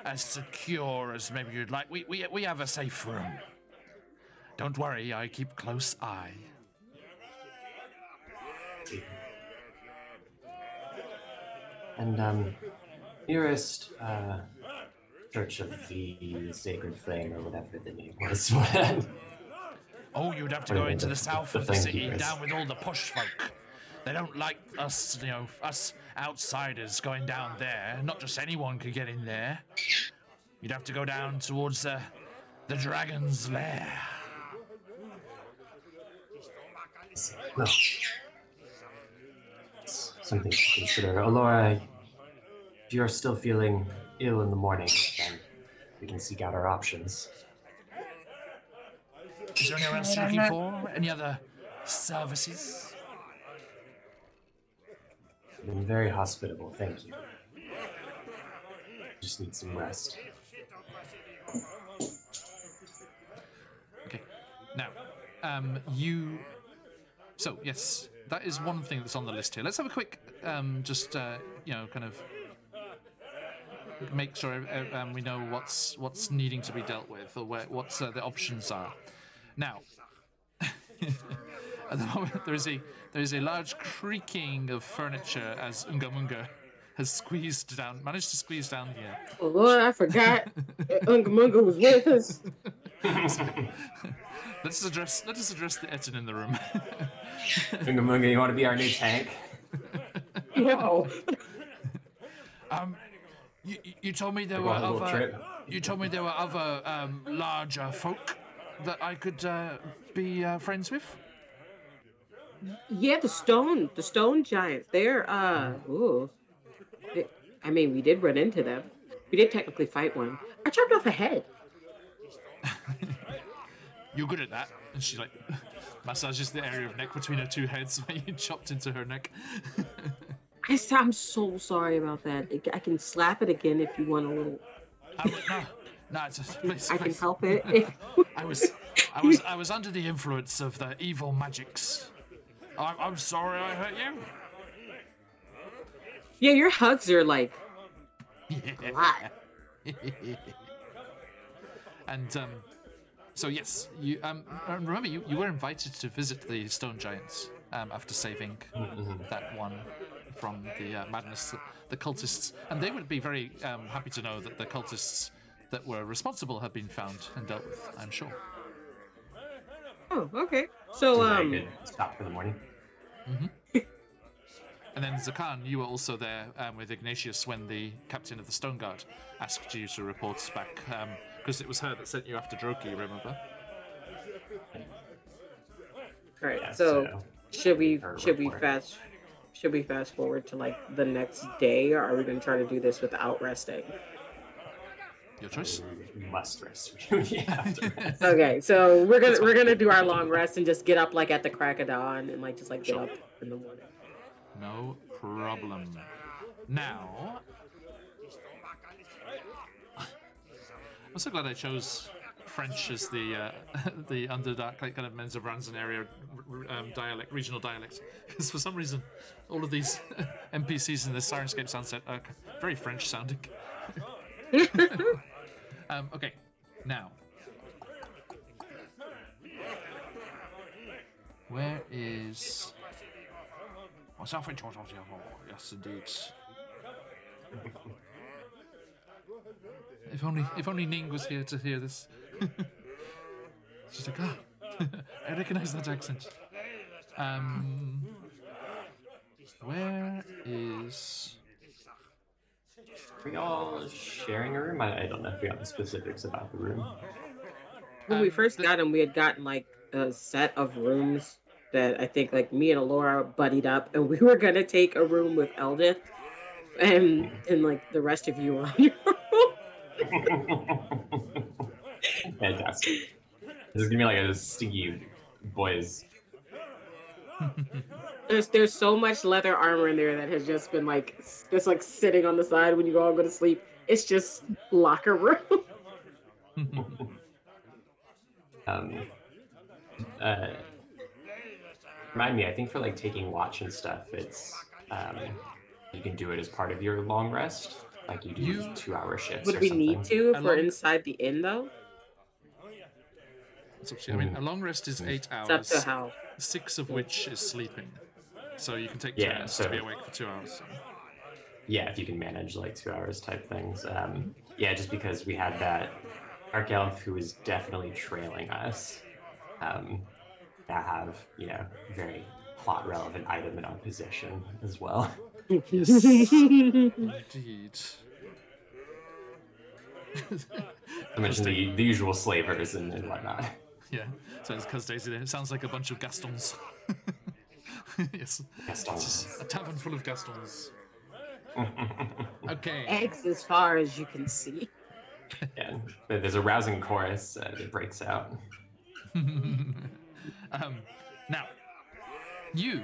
as secure as maybe you'd like. We have a safe room. Don't worry, I keep close eye. And nearest Church of the Sacred Flame, or whatever the name was. Oh, you'd have to go into the south of the city, down with all the push folk. They don't like us, us outsiders going down there. Not just anyone could get in there. You'd have to go down towards the dragon's lair. Well, something to consider. Alora, if you're still feeling ill in the morning, then we can seek out our options. Is there anyone else you're looking for? Any other services? You've been very hospitable, thank you. Just need some rest. Okay. Now, So, yes, that is one thing that's on the list here. Let's have a quick, kind of make sure we know what's needing to be dealt with, or what the options are. Now, at the moment, there is a large creaking of furniture as Unga Munga has managed to squeeze down here. Oh Lord, I forgot Unga Munga was with us. Let us address the Etten in the room. Unga Munga, you want to be our new tank? No. You told me there were other larger folk that I could be friends with. Yeah, the stone giants. They're we did run into them. We did technically fight one. I chopped off a head. You're good at that. And she massages the area of neck between her two heads where you chopped into her neck. I'm so sorry about that. I can slap it again if you want a little. No, it's just, please. I can help it. I was under the influence of the evil magics. I'm sorry I hurt you. Yeah, your hugs are like a lot. And so yes, you remember you were invited to visit the stone giants after saving that one from the madness, the cultists, and they would be very happy to know that the cultists that were responsible have been found and dealt with, I'm sure. Oh, okay. So stop for the morning. And then Zakan, you were also there with Ignatius when the captain of the Stone Guard asked you to report back, because it was her that sent you after Droki, remember? All right. Yeah, so should we fast forward to like the next day, or are we going to try to do this without resting? Your choice. We must rest. We have to rest. Okay, so we're gonna do our long rest and just get up like at the crack of dawn and like just like get Sure. up in the morning. No problem. Now, I'm so glad I chose French as the the Underdark, like kind of Mensa Branson area dialect, regional dialect, because for some reason all of these NPCs in this Sirenscape Sunset are very French sounding. Okay, now, where is? Yes, indeed. If only Ning was here to hear this. She's like, I recognize that accent. Where is? Are we all sharing a room? I don't know if we got the specifics about the room. When we first got him, we had gotten like a set of rooms that I think like me and Alora buddied up, and we were gonna take a room with Eldith, and like the rest of you were on your own. Fantastic. This is gonna be like a stinky boys. There's so much leather armor in there that has just been like sitting on the side when you all go to sleep. It's just locker room. Remind me, I think for like taking watch and stuff, it's you can do it as part of your long rest. Like you do 2-hour shifts. Would or we something. need to if we're inside the inn though? It's up to you. I mean, a long rest is 8 hours. It's up to how. 6 of which is sleeping. So you can take 2 hours to be awake for 2 hours. So. Yeah, if you can manage like 2 hours type things. Yeah, just because we had that Arc Elf who was definitely trailing us. Now have, very plot relevant item in our possession as well. Yes. Indeed. I mentioned the usual slavers and whatnot. Yeah, so it's because Daisy there. It sounds like a bunch of Gastons. Yes. Gastons. A tavern full of Gastons. Okay. Eggs as far as you can see. Yeah, there's a rousing chorus that breaks out. Now, you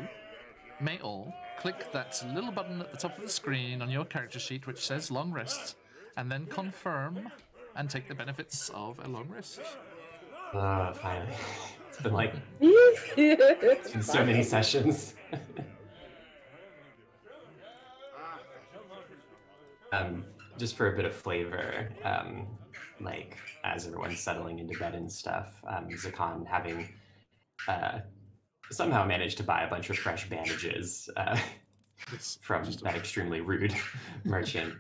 may all click that little button at the top of the screen on your character sheet which says long rest, and then confirm and take the benefits of a long rest. Finally. It's been like it's been so many sessions. Just for a bit of flavor, like as everyone's settling into bed and stuff, Zakan having somehow managed to buy a bunch of fresh bandages from that extremely rude merchant.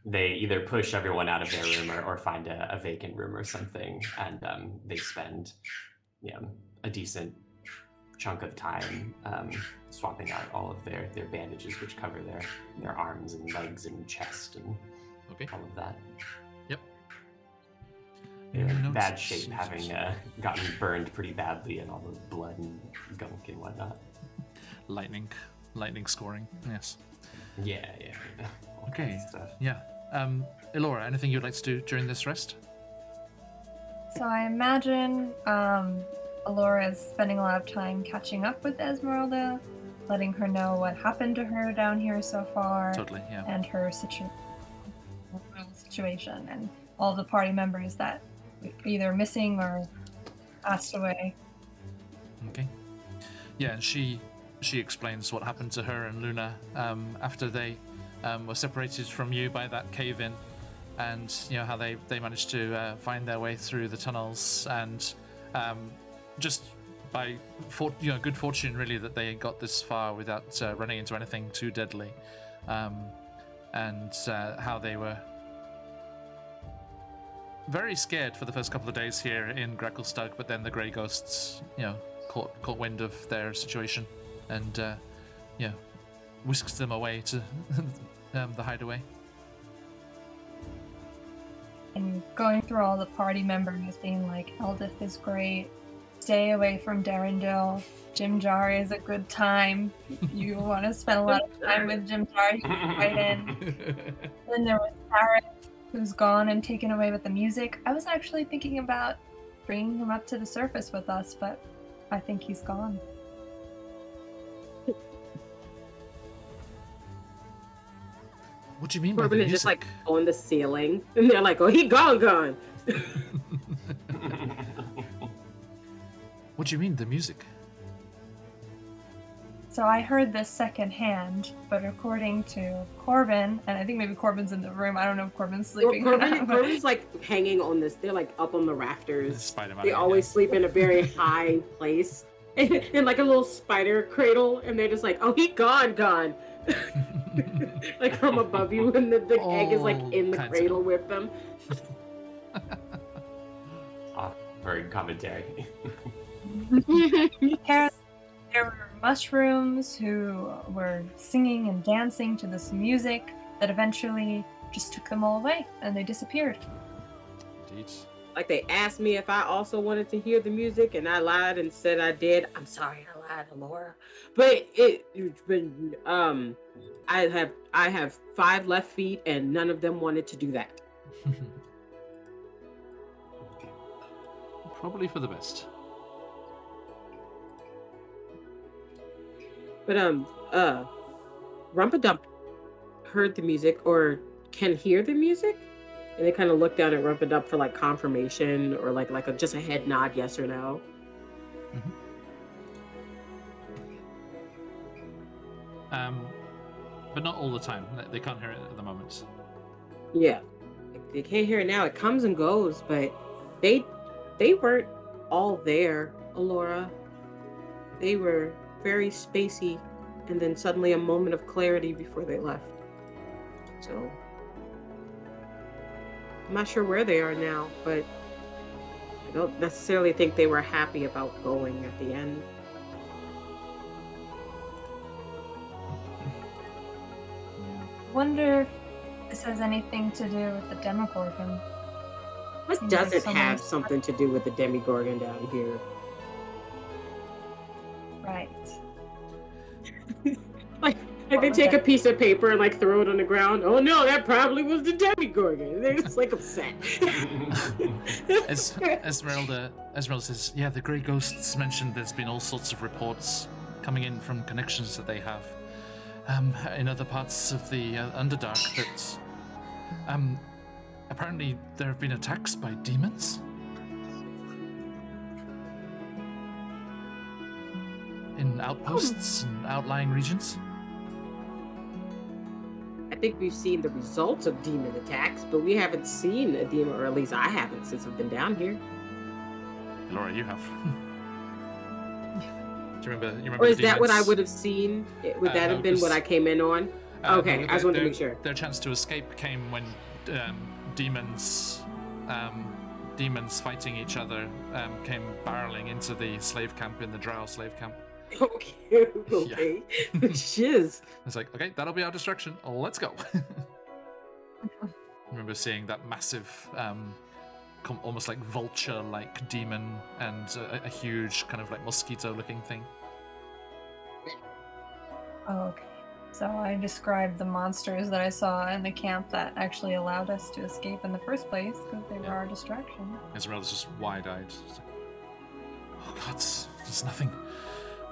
They either push everyone out of their room or find a vacant room or something, and they spend a decent chunk of time swapping out all of their bandages, which cover their arms and legs and chest and all of that. Yep. They're in bad shape, having gotten burned pretty badly and all the blood and gunk and whatnot. Lightning scoring, yes. Yeah. Okay. Yeah. Elora, anything you'd like to do during this rest? So I imagine Elora is spending a lot of time catching up with Esmeralda, letting her know what happened to her down here so far. Totally, yeah. And her situation, and all the party members that are either missing or passed away. Okay. Yeah, and she explains what happened to her and Luna after they were separated from you by that cave-in, and how they managed to find their way through the tunnels, and just by good fortune really that they got this far without running into anything too deadly, and how they were very scared for the first couple of days here in Gracklestug, but then the Grey Ghosts caught wind of their situation and whisked them away to the hideaway. And going through all the party members, being like, Eldith is great, stay away from Darendil, Jim Jar is a good time, you want to spend a lot of time with Jim Jar, you can write in. Then there was Paris, who's gone and taken away with the music. I was actually thinking about bringing him up to the surface with us, but I think he's gone. What do you mean by the Corbin is music? just like on the ceiling, and they're like, "Oh, he gone." What do you mean, the music? So I heard this secondhand, but according to Corbin, and I think maybe Corbin's in the room. I don't know if Corbin's sleeping or not. But... Corbin's like hanging on this. They're like up on the rafters. Spider-Man, They always yeah. sleep in a very high place, in like a little spider cradle, and they're just like, "Oh, he gone." Like from above you, and the egg is like in the cradle with them. Awkward commentary. There were mushrooms who were singing and dancing to this music that eventually just took them all away, and they disappeared. Indeed. Like they asked me if I also wanted to hear the music, and I lied and said I did. I'm sorry, I lied, Laura. But it's been I have 5 left feet, and none of them wanted to do that. Probably for the best. But Rumpadump heard the music or can hear the music, and they kind of look down at Rumpadump for like confirmation or like just a head nod, yes or no. But not all the time. They can't hear it at the moment. Yeah, they can't hear it now. It comes and goes, but they weren't all there, Alora. They were very spacey, and then suddenly a moment of clarity before they left. So I'm not sure where they are now, but I don't necessarily think they were happy about going at the end. Wonder if this has anything to do with the Demogorgon. What Seems like doesn't so have many- something to do with the Demogorgon down here? Right. Like they take a piece of paper and like throw it on the ground. Oh no, that probably was the Demogorgon. They're just like upset. Esmeralda says, yeah, the Grey Ghosts mentioned there's been all sorts of reports coming in from connections that they have in other parts of the Underdark that apparently there have been attacks by demons in outposts and outlying regions. I think we've seen the results of demon attacks, but we haven't seen a demon, or at least I haven't since I've been down here. Laura, you have. Do you remember? Or is the that what I demons? would have seen? Would that no, have been what I came in on? Okay, I just wanted to make sure. Their chance to escape came when demons fighting each other came barreling into the slave camp in the Drow slave camp. Okay. Shiz. It's like, okay, that'll be our distraction. Let's go. I remember seeing that massive, almost like vulture-like demon and a huge kind of like mosquito-looking thing. Oh, okay. So I described the monsters that I saw in the camp that actually allowed us to escape in the first place because they were our distraction. Esmeralda's just wide-eyed. It's like, oh God, there's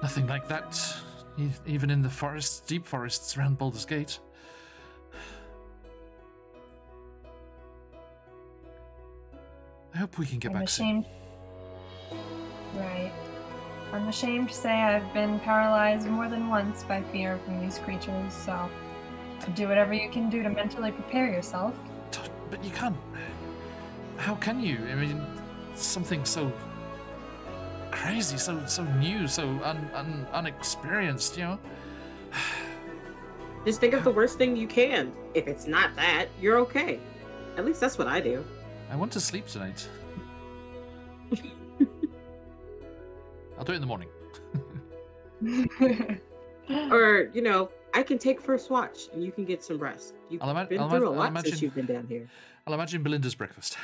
nothing like that, even in the forests, deep forests around Baldur's Gate. I hope we can get back soon. Right. I'm ashamed to say I've been paralyzed more than once by fear from these creatures, so do whatever you can do to mentally prepare yourself. But you can't. How can you? I mean, something so crazy, so new, so unexperienced, you know? Just think of the worst thing you can. If it's not that, you're okay. At least that's what I do. I want to sleep tonight. I'll do it in the morning. Or, I can take first watch and you can get some rest. You've been through a lot since you've been down here. I'll imagine Belinda's breakfast.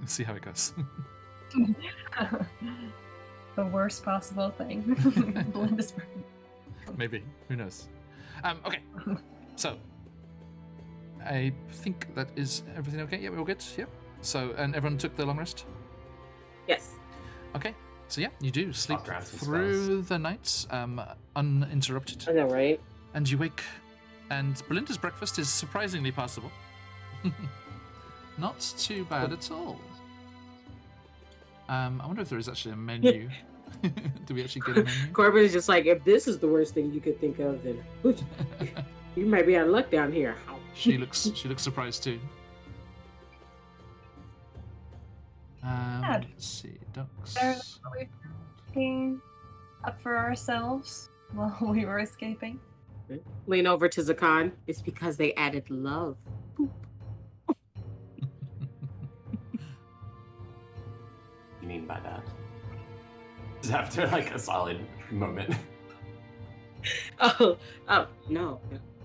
See how it goes. The worst possible thing. Belinda's breakfast. Maybe. Who knows? Okay. So, I think that is everything okay. Yeah, we're all good. Yep. So, and everyone took the long rest? Yes. Okay. So yeah, you do sleep Walk around some through the night, uninterrupted. I know, right? And you wake, and Belinda's breakfast is surprisingly passable. Not too bad at all. I wonder if there is actually a menu. Do we actually get a menu? Corbin is just like, if this is the worst thing you could think of, then you might be out of luck down here. She looks surprised too. Let's see, ducks. Clean up for ourselves while we were escaping. Lean over to Zakan. It's because they added love. You mean by that? Just after like a solid moment. Oh, no.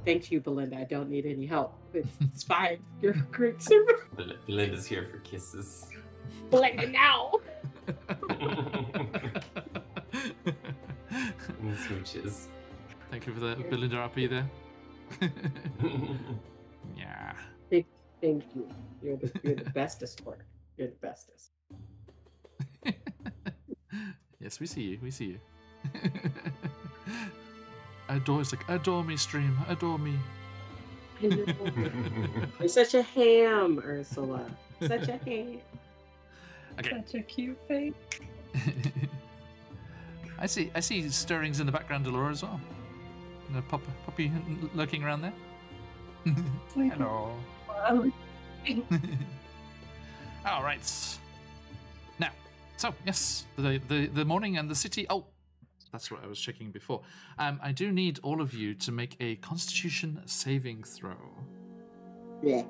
Thank you, Belinda. I don't need any help. It's fine. You're a great servant. Belinda's here for kisses. Belinda, now. And smooches. Thank you for the Belinda RP there. Yeah. Thank you. You're the bestest work. You're the bestest. Yes, we see you. We see you. Adore me, stream. Adore me. You're such a ham, Ursula. Such a ham. Okay. Such a cute face. I see stirrings in the background, Delora, as well. And a puppy lurking around there. Hello. All right. Now, so yes, the morning and the city. Oh, that's what I was checking before. I do need all of you to make a Constitution saving throw. Yeah.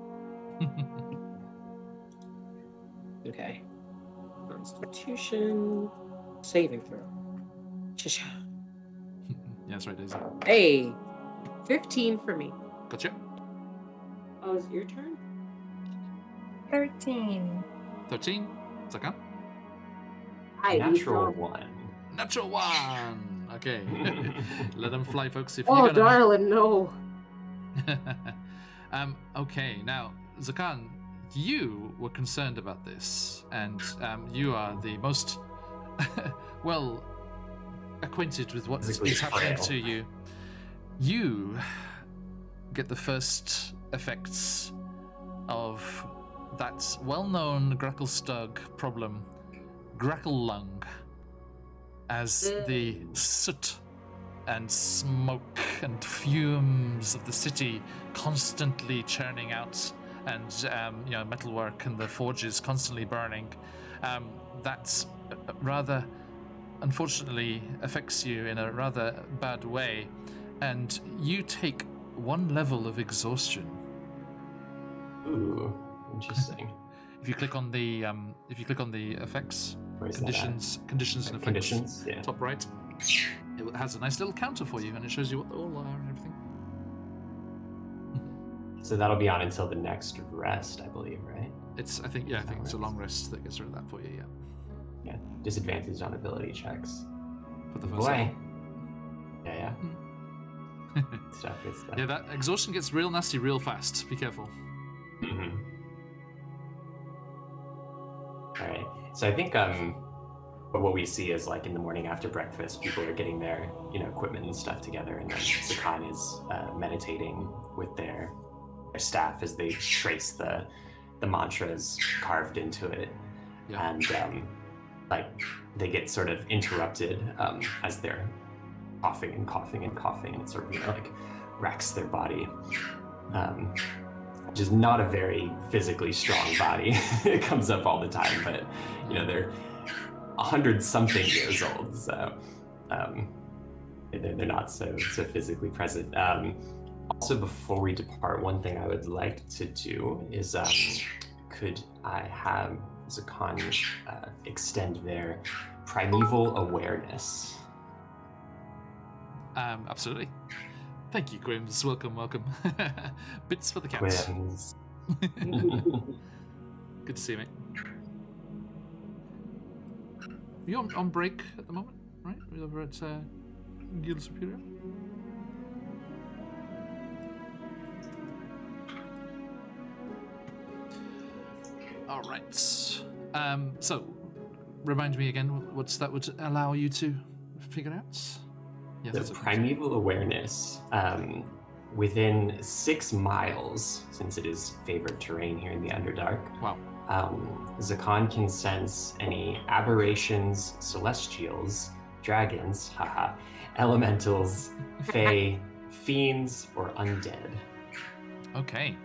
Okay. Constitution saving throw. Cha-cha. Yeah, that's right, Daisy. Hey, 15 for me. Gotcha. Oh, is it your turn? 13. 13. Zakan. Natural one. Natural 1. Okay. Let them fly, folks. If Oh, you're gonna... darling, no. Okay, now, Zakan, you were concerned about this, and you are the most well acquainted with what is happening to you. You get the first effects of that well-known Gracklestug problem, Grackle Lung, as the soot and smoke and fumes of the city constantly churning out, and metalwork and the forges constantly burning. That rather unfortunately affects you in a rather bad way, and you take 1 level of exhaustion. Ooh, interesting. If you click on the effects, Where's conditions and effects, Conditions, yeah. top right, it has a nice little counter for you, and it shows you what they all are and everything. So that'll be on until the next rest, I believe, right? I think it's a long rest that gets rid of that for you. Yeah. Yeah. Disadvantage on ability checks. For the first Boy. level. Yeah. Good stuff. Yeah, that exhaustion gets real nasty real fast. Be careful. Mm-hmm. All right. So I think what we see is like in the morning after breakfast, people are getting their equipment and stuff together, and then Zakan is meditating with their staff as they trace the mantras carved into it, Yeah. and they get sort of interrupted as they're coughing and coughing and coughing, and it sort of racks their body, which is not a very physically strong body. It comes up all the time, but they're 100-something years old, so they're not so physically present. Also, before we depart, one thing I would like to do is could I have Zakan extend their primeval awareness? Absolutely. Thank you, Grims. Welcome. Bits for the cats. Twins. Good to see you, mate. Are you on break at the moment, right? We're over at Guild Superior? All right. So, remind me again, what's that would allow you to figure out? Yeah, The primeval awareness within 6 miles, since it is favored terrain here in the Underdark. Wow. Zakan can sense any aberrations, celestials, dragons, haha, elementals, fae, fiends, or undead. Okay.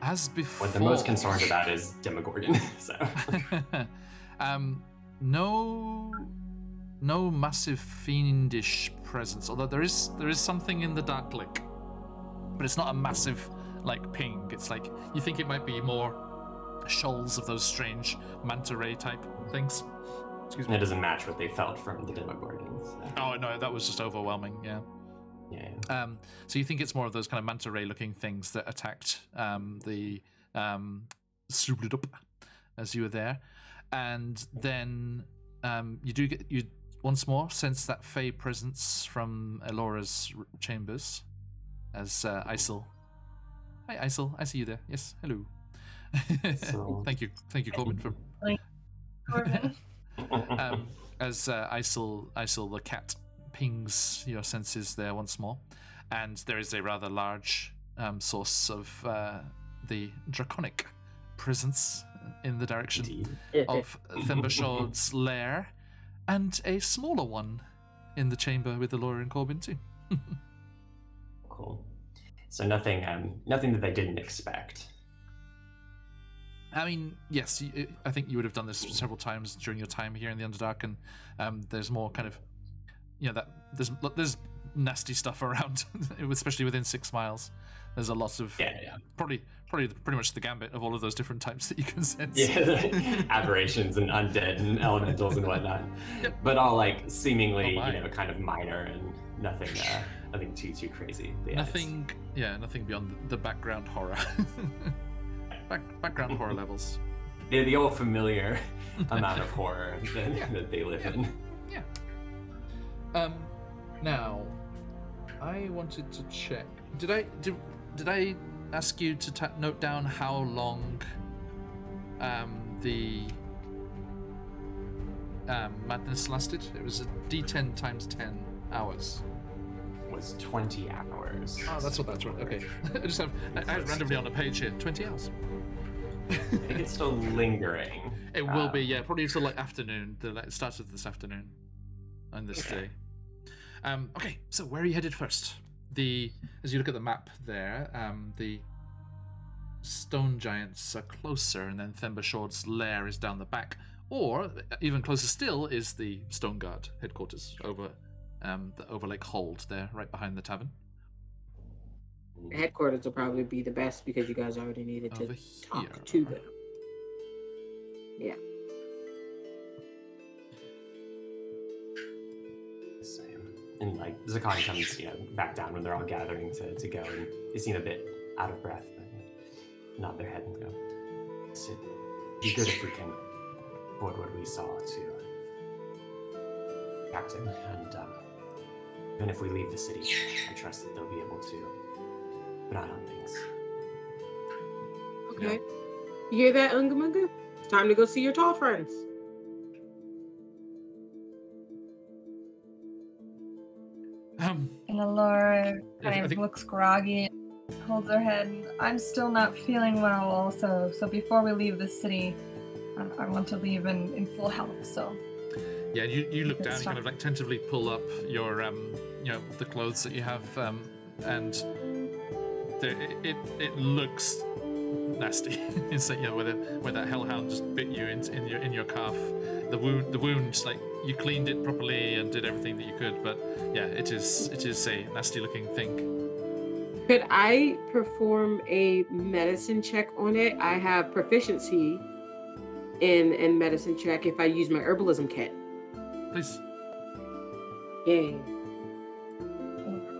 As before. What they're most concerned about is Demogorgon. So. No massive fiendish presence, although there is something in the dark lake, but it's not a massive like ping. It's like you think it might be more shoals of those strange manta ray type things. Excuse me. It doesn't match what they felt from the Demogorgons. So. Oh no, that was just overwhelming. Yeah. Yeah. So you think it's more of those kind of manta ray looking things that attacked the Subludup as you were there, and then you once more sense that fey presence from Elora's chambers as Isel. Hi Isel, I see you there. Yes, hello. So... Thank you, Corbin, for. Corbin. As Isel the cat pings your senses there once more, and there is a rather large source of the draconic presence in the direction of Thembashord's lair, and a smaller one in the chamber with Elora and Corbin too. Cool. So nothing that they didn't expect. I mean, yes, I think you would have done this several times during your time here in the Underdark, and there's more kind of, that there's nasty stuff around, especially within 6 miles. There's a lot of probably pretty much the gambit of all of those different types that you can sense. Yeah, aberrations and undead and elementals and whatnot, but all like seemingly kind of minor and nothing too crazy. Yeah, nothing beyond the background horror. Background horror levels. They're the old familiar amount of horror that they live in. Yeah. Now, I wanted to check. Did I ask you to note down how long the madness lasted? It was a D10 times 10 hours. Was 20 hours. Oh, that's what that's right. Okay. I have randomly on a page here. 20 hours. I think it's still lingering. It will be, yeah, probably until like afternoon. It starts with this afternoon and this day. Okay, so where are you headed first? As you look at the map there, the stone giants are closer, and then Thembashord's lair is down the back. Or even closer still is the Stone Guard headquarters over the Overlake Hold there, right behind the tavern. The headquarters will probably be the best because you guys already needed to talk to them. Yeah. Same. And like Zakan comes, back down when they're all gathering to go, and they seem a bit out of breath, but nod their head and go, "It'd be good if we can report what we saw to Captain, and even if we leave the city, I trust that they'll be able to keep an eye on things." Okay. You hear that, Ungamunga? It's time to go see your tall friends. And Elora kind of looks groggy, holds her head. I'm still not feeling well also, so before we leave the city, I want to leave in full health, so... Yeah, you look down, you kind of like tentatively pull up your, the clothes that you have, and it looks nasty. It's like, where that hellhound just bit you in your calf. The wound, like you cleaned it properly and did everything that you could, but yeah, it is a nasty looking thing. Could I perform a medicine check on it? I have proficiency in medicine check if I use my herbalism kit. Please. Yay.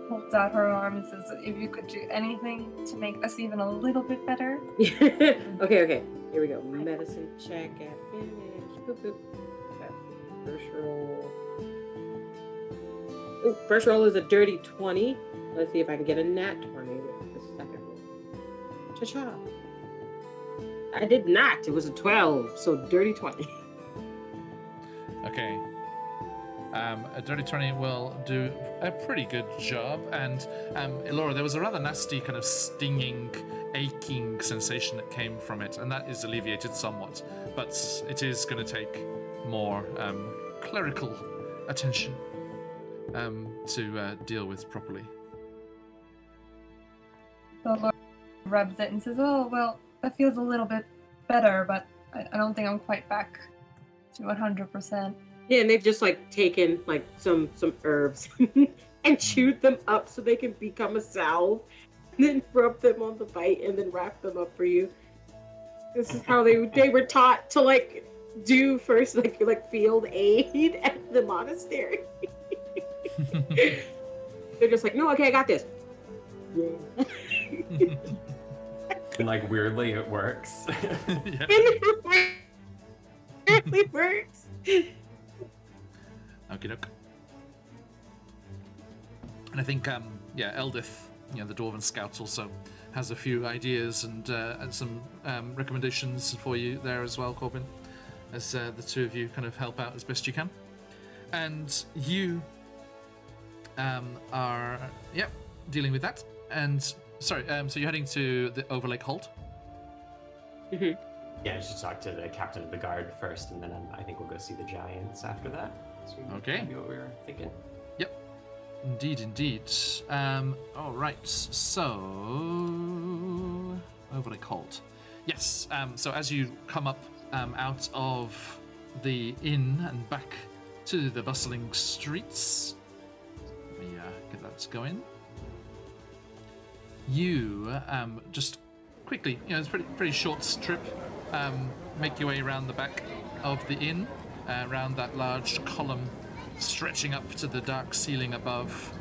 Holds out her arm and says, if you could do anything to make us even a little bit better. Okay. Here we go. Medicine check at finish. Boop, boop. First roll. Oh, first roll is a dirty 20. Let's see if I can get a nat 20 with the second roll. Cha-cha. I did not. It was a 12, so dirty 20. Okay. A dirty 20 will do a pretty good job. And Elora, there was a rather nasty kind of stinging, aching sensation that came from it, and that is alleviated somewhat. But it is going to take more clerical attention to deal with properly. So Laura rubs it and says, "Oh, well, that feels a little bit better, but I don't think I'm quite back to 100%." Yeah, and they've just like taken like some herbs and chewed them up so they can become a salve, and then rub them on the bite and then wrap them up for you. This is how they were taught to like do first like field aid at the monastery. They're just like, no, okay, I got this. Yeah. And like weirdly it works. Yeah. It really works. Okie doke. And I think, Eldith, the Dwarven Scout, also has a few ideas and some recommendations for you there as well, Corbin, as the two of you kind of help out as best you can. And you are, dealing with that. And, sorry, so you're heading to the Overlake Hold? Mm-hmm. Yeah, I should talk to the captain of the guard first, and then I think we'll go see the giants after that. So Okay. Maybe what we were thinking. Yep. Indeed. All right. So, Overlake Hold. Yes. So as you come up out of the inn and back to the bustling streets, let me get that going. You just quickly, it's a pretty short trip. Make your way around the back of the inn, around that large column stretching up to the dark ceiling above,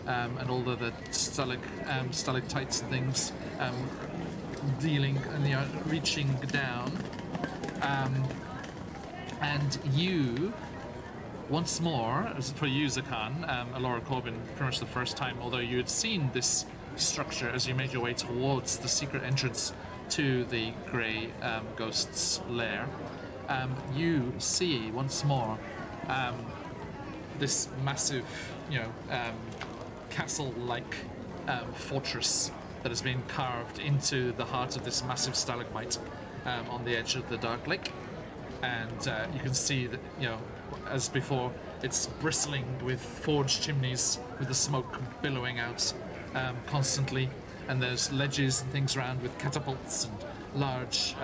and all of the stalactites and things dealing and reaching down. And you, once more, as for you, Zakan, Elora Corbin, pretty much the first time, although you had seen this structure as you made your way towards the secret entrance to the Grey Ghost's lair, you see once more this massive, castle-like fortress that has been carved into the heart of this massive stalagmite on the edge of the Dark Lake. And you can see that, as before, it's bristling with forged chimneys with the smoke billowing out constantly. And there's ledges and things around with catapults and large,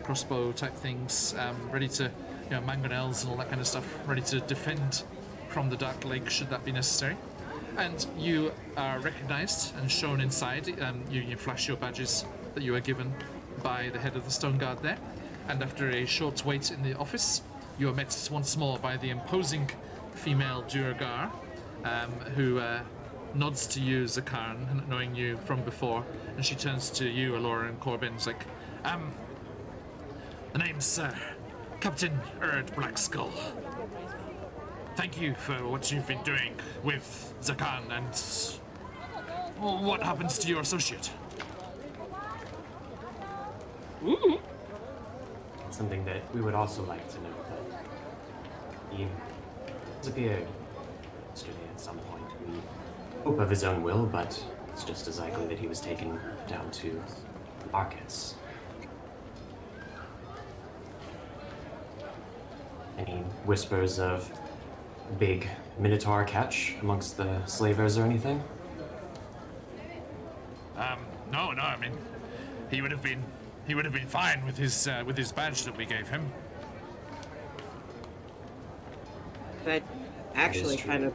crossbow type things, ready to, mangonels and all that kind of stuff, ready to defend from the Dark Lake should that be necessary. And you are recognized and shown inside. You flash your badges that you are given by the head of the Stone Guard there. And after a short wait in the office, you are met once more by the imposing female Duergar, who nods to you, Zakarn, knowing you from before, and she turns to you, Elora and Corbin, is like, the name's Captain Erd Blackskull. Thank you for what you've been doing with Zakan, and what happens to your associate? Mm-hmm. Something that we would also like to know, that he disappeared yesterday at some point. We hope of his own will, but it's just as likely that he was taken down to Arcus. Any whispers of big Minotaur catch amongst the slavers or anything? No, I mean, he would have been fine with his badge that we gave him. That actually kind of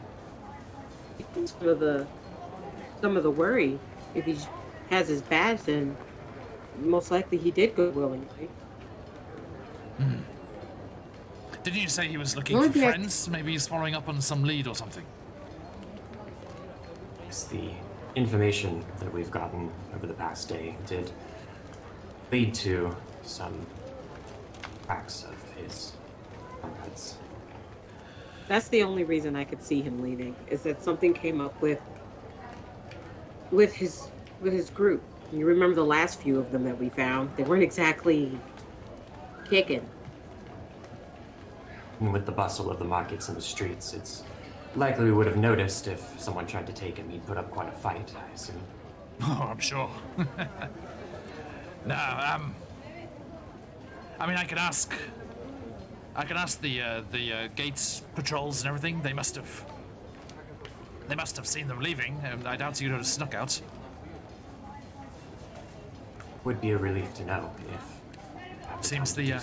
some of the worry. If he has his badge, then most likely he did go willingly. Didn't you say he was looking for friends? Maybe he's following up on some lead or something. It's the information that we've gotten over the past day did lead to some cracks of his comrades. That's the only reason I could see him leaving, is that something came up with his group. You remember the last few of them that we found? They weren't exactly kicking. And with the bustle of the markets and the streets, it's likely we would have noticed if someone tried to take him. He'd put up quite a fight, I assume. Oh, I'm sure. No, I mean, I can ask the gates patrols and everything. They must have seen them leaving. I doubt you'd have snuck out. Would be a relief to know if. Seems the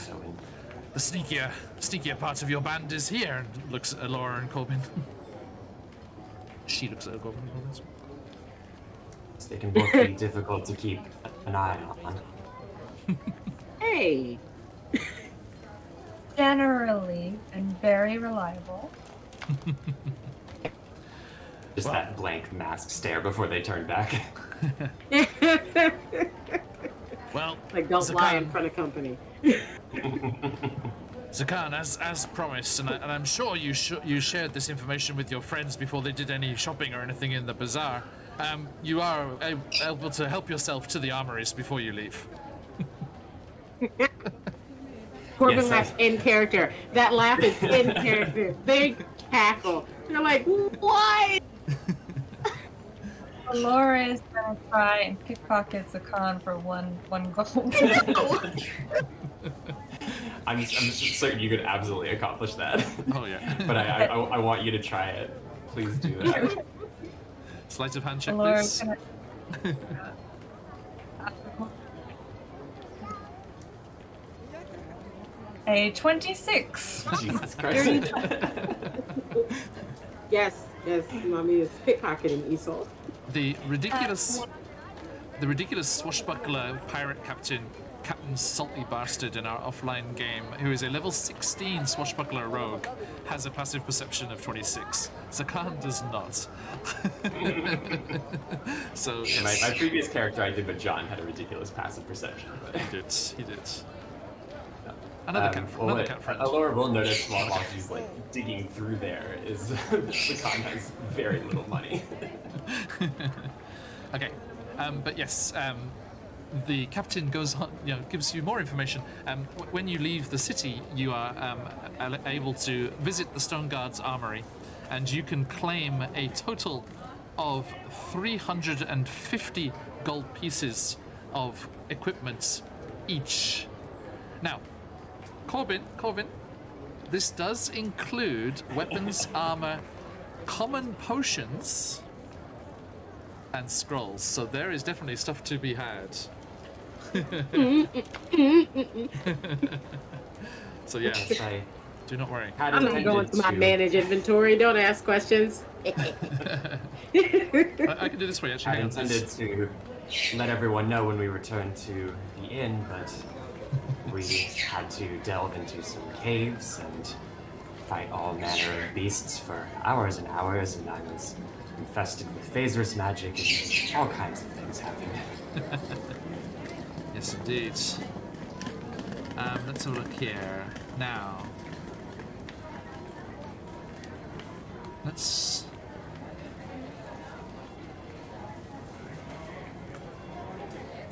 sneakier part of your band is here. And looks at Laura and Corbin. She looks at Corbin. They can both be difficult to keep an eye on. Hey. Generally and very reliable. Just that blank mask stare before they turn back. Well, like don't Zakan, lie in front of company. Zakan, as promised, and I'm sure you shared this information with your friends before they did any shopping or anything in the bazaar. You are able to help yourself to the armories before you leave. Corbin Yes, laughs in character. That laugh is in character. They cackle. They're like, what? Laura is gonna try and pickpocket Zakan for one gold. I'm just certain you could absolutely accomplish that. Oh yeah. But I want you to try it. Please do that. Sleight of hand check, Laura please. A 26. Jesus Christ. Yes, mommy is pickpocketing Esau. The ridiculous swashbuckler pirate Captain Salty Bastard in our offline game, who is a level 16 swashbuckler rogue, has a passive perception of 26. Zakan does not. So yes. My previous character I did with John had a ridiculous passive perception. But... He did. Another cat friend. Laura will notice while she's like digging through there is Zakan has very little money. Okay, but yes, the captain goes on, gives you more information. When you leave the city, you are able to visit the Stone Guard's armory, and you can claim a total of 350 gold pieces of equipment each. Now, Corbin, this does include weapons, armor, common potions, and scrolls, so there is definitely stuff to be had. So yeah, do not worry. I'm not going to my manage inventory. Don't ask questions. I can do this for you, actually. I intended to let everyone know when we returned to the inn, but we had to delve into some caves and fight all manner of beasts for hours and hours, and I was infested with phasers magic and all kinds of things happened. Yes, indeed. Let's have a look here. Now, let's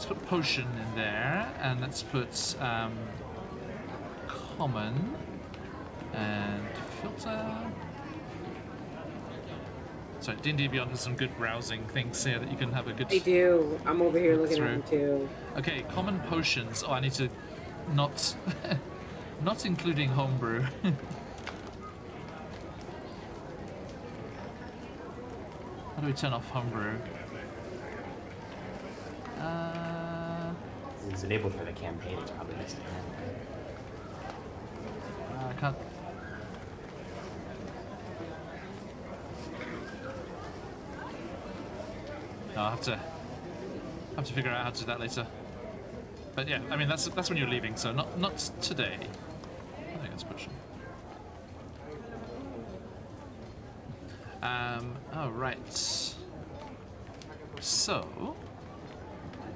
put potion in there, and let's put common and filter. So D&D Beyond has some good browsing things here that you can have a good... They do. I'm over here looking at them too. Okay, common potions. Oh, I need to not... not including homebrew. How do we turn off homebrew? It was enabled for the campaign, it's probably missing. I can't... No, I'll have to figure out how to do that later. But yeah, I mean that's when you're leaving, so not today. I think that's pushing. Oh right. So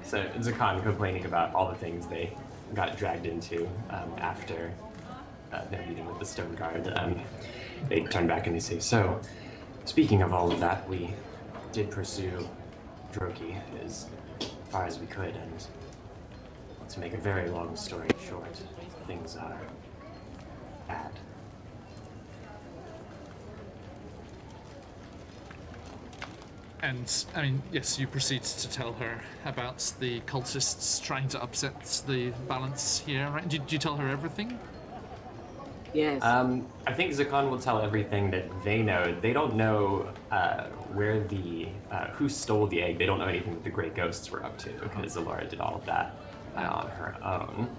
Zakan complaining about all the things they got dragged into after their meeting with the Stone Guard. They turn back and they say, so, speaking of all of that, we did pursue Droki, his far as we could, and to make a very long story short, things are bad. And, I mean, yes, you proceed to tell her about the cultists trying to upset the balance here, right? Did you tell her everything? Yes. I think Zakan will tell everything that they know. They don't know where who stole the egg. They don't know anything that the Grey Ghosts were up to, because Alora did all of that on her own.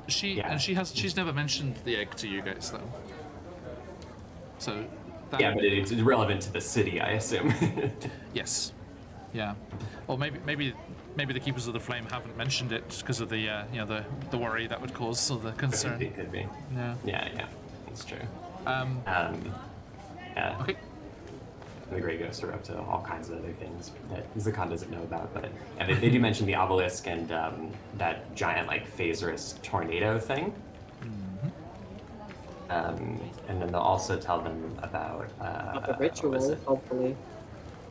She's never mentioned the egg to you guys, though. So. Yeah, but it's relevant to the city, I assume. Yes. Yeah. Or maybe the Keepers of the Flame haven't mentioned it because of the the worry that would cause, or the concern. It could be. Yeah. Yeah, that's true. Yeah. Okay. The Grey Ghosts are up to all kinds of other things that Zakan doesn't know about, but they do mention the obelisk and that giant phaserous tornado thing. And then they'll also tell them about the ritual, hopefully.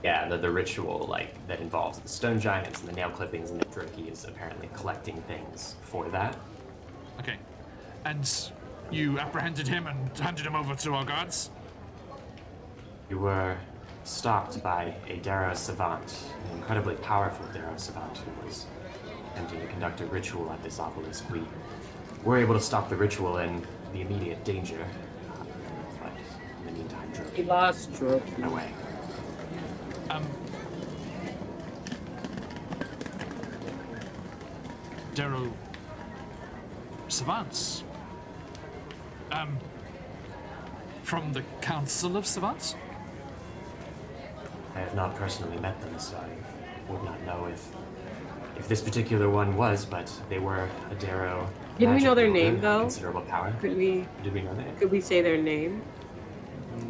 Yeah, the ritual that involves the stone giants and the nail clippings, and the Droki is apparently collecting things for that. Okay. And you apprehended him and handed him over to our guards? You were stopped by a Darrow Savant, an incredibly powerful Darrow Savant who was attempting to conduct a ritual at this obelisk. We were able to stop the ritual in the immediate danger, but in the meantime, Droki. He lost Droki. Away. Darrow Savants. From the Council of Savants? I have not personally met them, so I would not know if this particular one was, but they were a Darrow. Did we know their name, though? Considerable power. Did we know that? Could we say their name?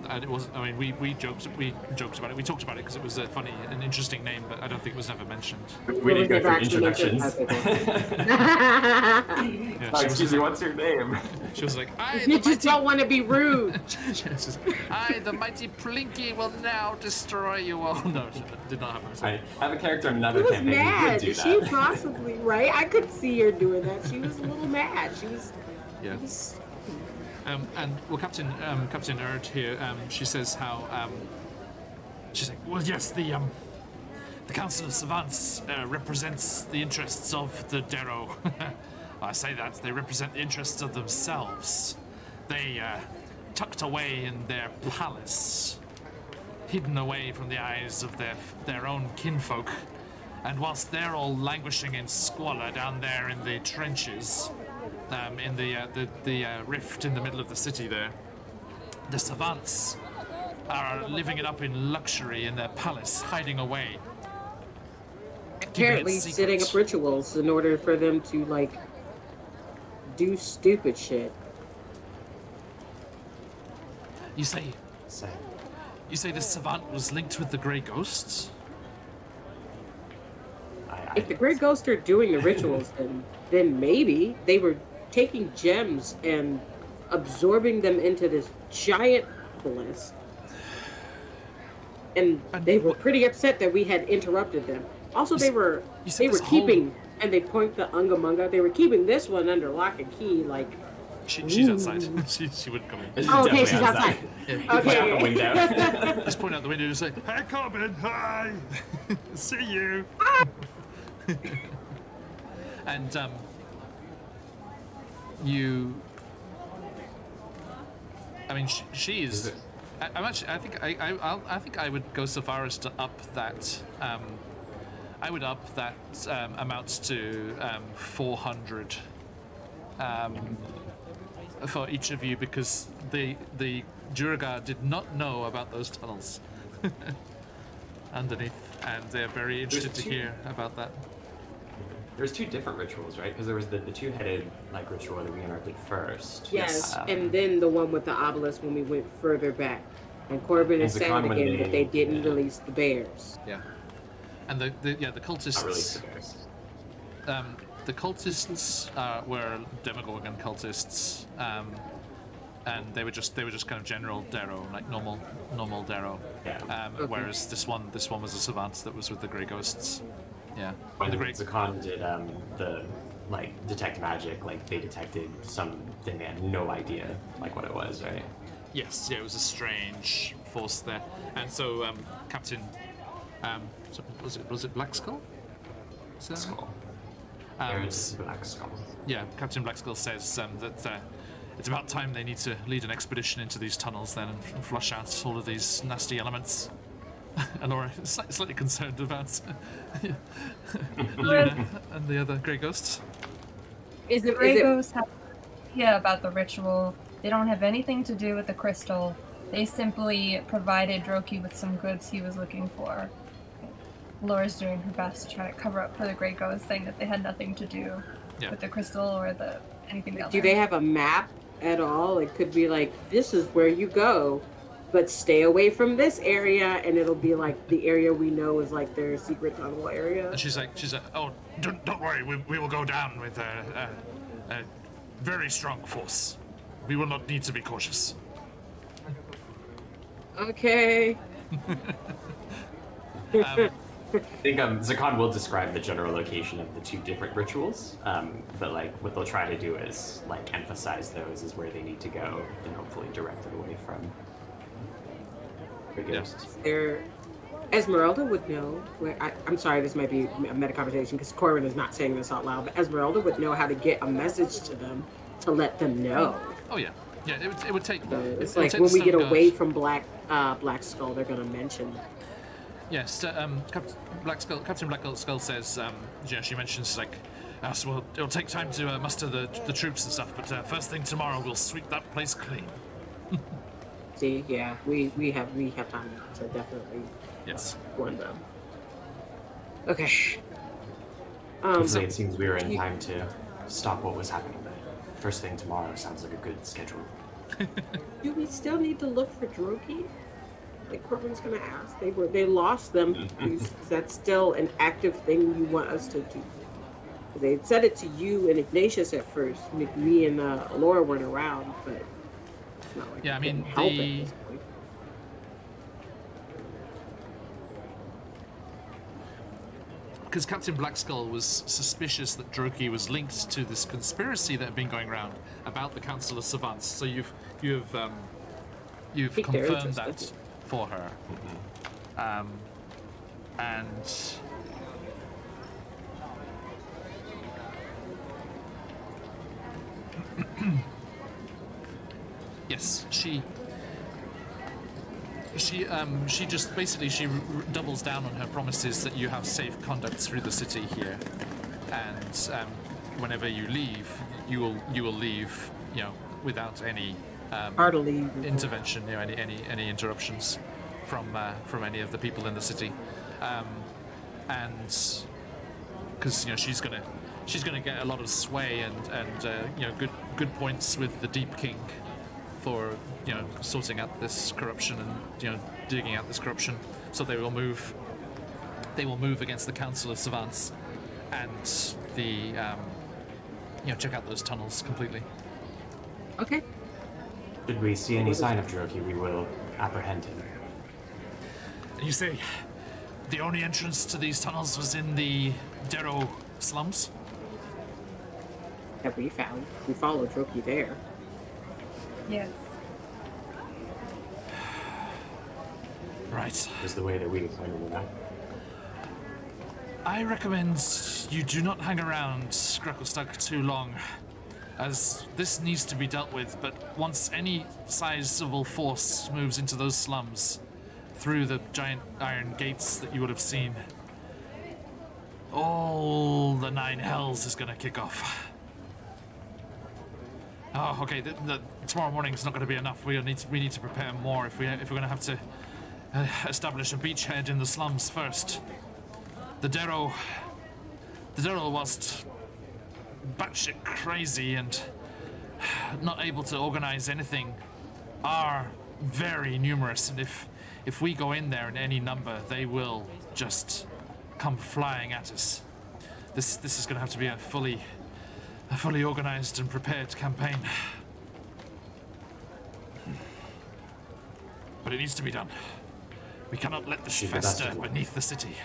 And it was. I mean, we joked about it. We talked about it because it was a funny and interesting name, but I don't think it was ever mentioned. We didn't go through introductions. Excuse me, what's your name? She was like, You just don't want to be rude. I, the mighty Plinky, will now destroy you all. No, she did not happen. I have a character in another She was campaign mad. who would do that. She possibly, right? I could see her doing that. She was a little mad. She was... Yeah. And well, Captain Erd here, she says how, she's like, well, yes, the Council of Savants represents the interests of the Darrow. I say that, they represent the interests of themselves. They, tucked away in their palace, hidden away from the eyes of their own kinfolk, and whilst they're all languishing in squalor down there in the trenches, in the rift in the middle of the city there, the Savants are living it up in luxury in their palace, hiding away. Apparently setting up rituals in order for them to, do stupid shit. You say the Savant was linked with the Grey Ghosts? If the Grey Ghosts are doing the rituals, then maybe they were taking gems and absorbing them into this giant obelisk. And they were pretty upset that we had interrupted them. Also, they were keeping, and they point the Ungamunga, they were keeping this one under lock and key, She's outside. she wouldn't come in. Oh, okay, she's outside. Yeah. Okay. Out the window. Just point out the window and say, "Hey, Corbin, hi, see you." And you. I mean, she is. I'm actually. I think I would go so far as to up that. I would up that amount to 400 for each of you, because the Duragar did not know about those tunnels underneath, and they're very interested to hear about that. There's two different rituals, right? Because there was the two-headed ritual that we interrupted first. Yes, and then the one with the obelisk when we went further back. And Corbin and Sam again, but they didn't release the bears. Yeah. And the cultists. Not release the bears. The cultists were Demogorgon cultists, and they were just kind of general Darrow, like normal Darrow. Yeah. Whereas this one was a savant that was with the Grey Ghosts. Yeah. When the Grey Zakhan did the like detect magic, like they detected something they had no idea like what it was, right? Yes, yeah, it was a strange force there, and so Captain, so was it Black Skull? Is that Skull. right? There's Black Skull. Yeah, Captain Black Skull says that it's about time they need to lead an expedition into these tunnels then and flush out all of these nasty elements. Alora is slightly concerned about Luna and the other Grey Ghosts. Is The it? Grey Ghosts have idea about the ritual. They don't have anything to do with the crystal. They simply provided Droki with some goods he was looking for. Laura's doing her best to try to cover up for the Grey Ghosts, saying that they had nothing to do with the crystal or anything else. Do they have a map at all? It could be like, this is where you go, but stay away from this area, and it'll be like the area we know is like their secret tunnel area. And she's like, oh, don't worry, we will go down with a very strong force. We will not need to be cautious. Okay. I think Zakhan will describe the general location of the two different rituals, but like what they'll try to do is like emphasize those as where they need to go and hopefully direct it away from the ghosts. Esmeralda would know. I'm sorry, this might be a meta conversation because Corbin is not saying this out loud, but Esmeralda would know how to get a message to them to let them know. Oh yeah, it would take. It's like when we get away from Black Skull, they're gonna mention that. Yes, Captain Black Skull says, she mentions like, so well, it'll take time to muster the troops and stuff, but first thing tomorrow we'll sweep that place clean. See, yeah, we have time to definitely warn them. Okay. Hopefully it seems we were in time to stop what was happening. First thing tomorrow sounds like a good schedule. Do we still need to look for Droki? Like Corbin's gonna ask. They lost them. Is that still an active thing you want us to do? They said it to you and Ignatius at first. Me and Laura weren't around, but it's not like I mean help at this point. Because Captain Black Skull was suspicious that Droki was linked to this conspiracy that had been going around about the Council of Savants. So you've confirmed that for her, and yes, she just basically doubles down on her promises that you have safe conduct through the city here, and whenever you leave, you will leave, without any intervention, any interruptions from any of the people in the city, and because she's gonna get a lot of sway and good points with the Deep King for sorting out this corruption and digging out this corruption. So they will move against the Council of Savants and the check out those tunnels completely. Okay. Should we see any sign of Droki, we will apprehend him. You say the only entrance to these tunnels was in the Darrow slums? That we found. We followed Droki there. Yes. Right. Is the way that we pointed it out. I recommend you do not hang around Grucklestuck too long, as this needs to be dealt with, but once any sizable force moves into those slums, through the giant iron gates that you would have seen, all the 9 hells is gonna kick off. Oh, okay. Tomorrow morning's not going to be enough. We need to prepare more if we're going to have to establish a beachhead in the slums first. The Darrow, whilst batshit crazy and not able to organize anything, are very numerous. And if we go in there in any number, they will just come flying at us. This is going to have to be a fully organized and prepared campaign. but it needs to be done. We cannot let this Do the best fester we can. beneath the city.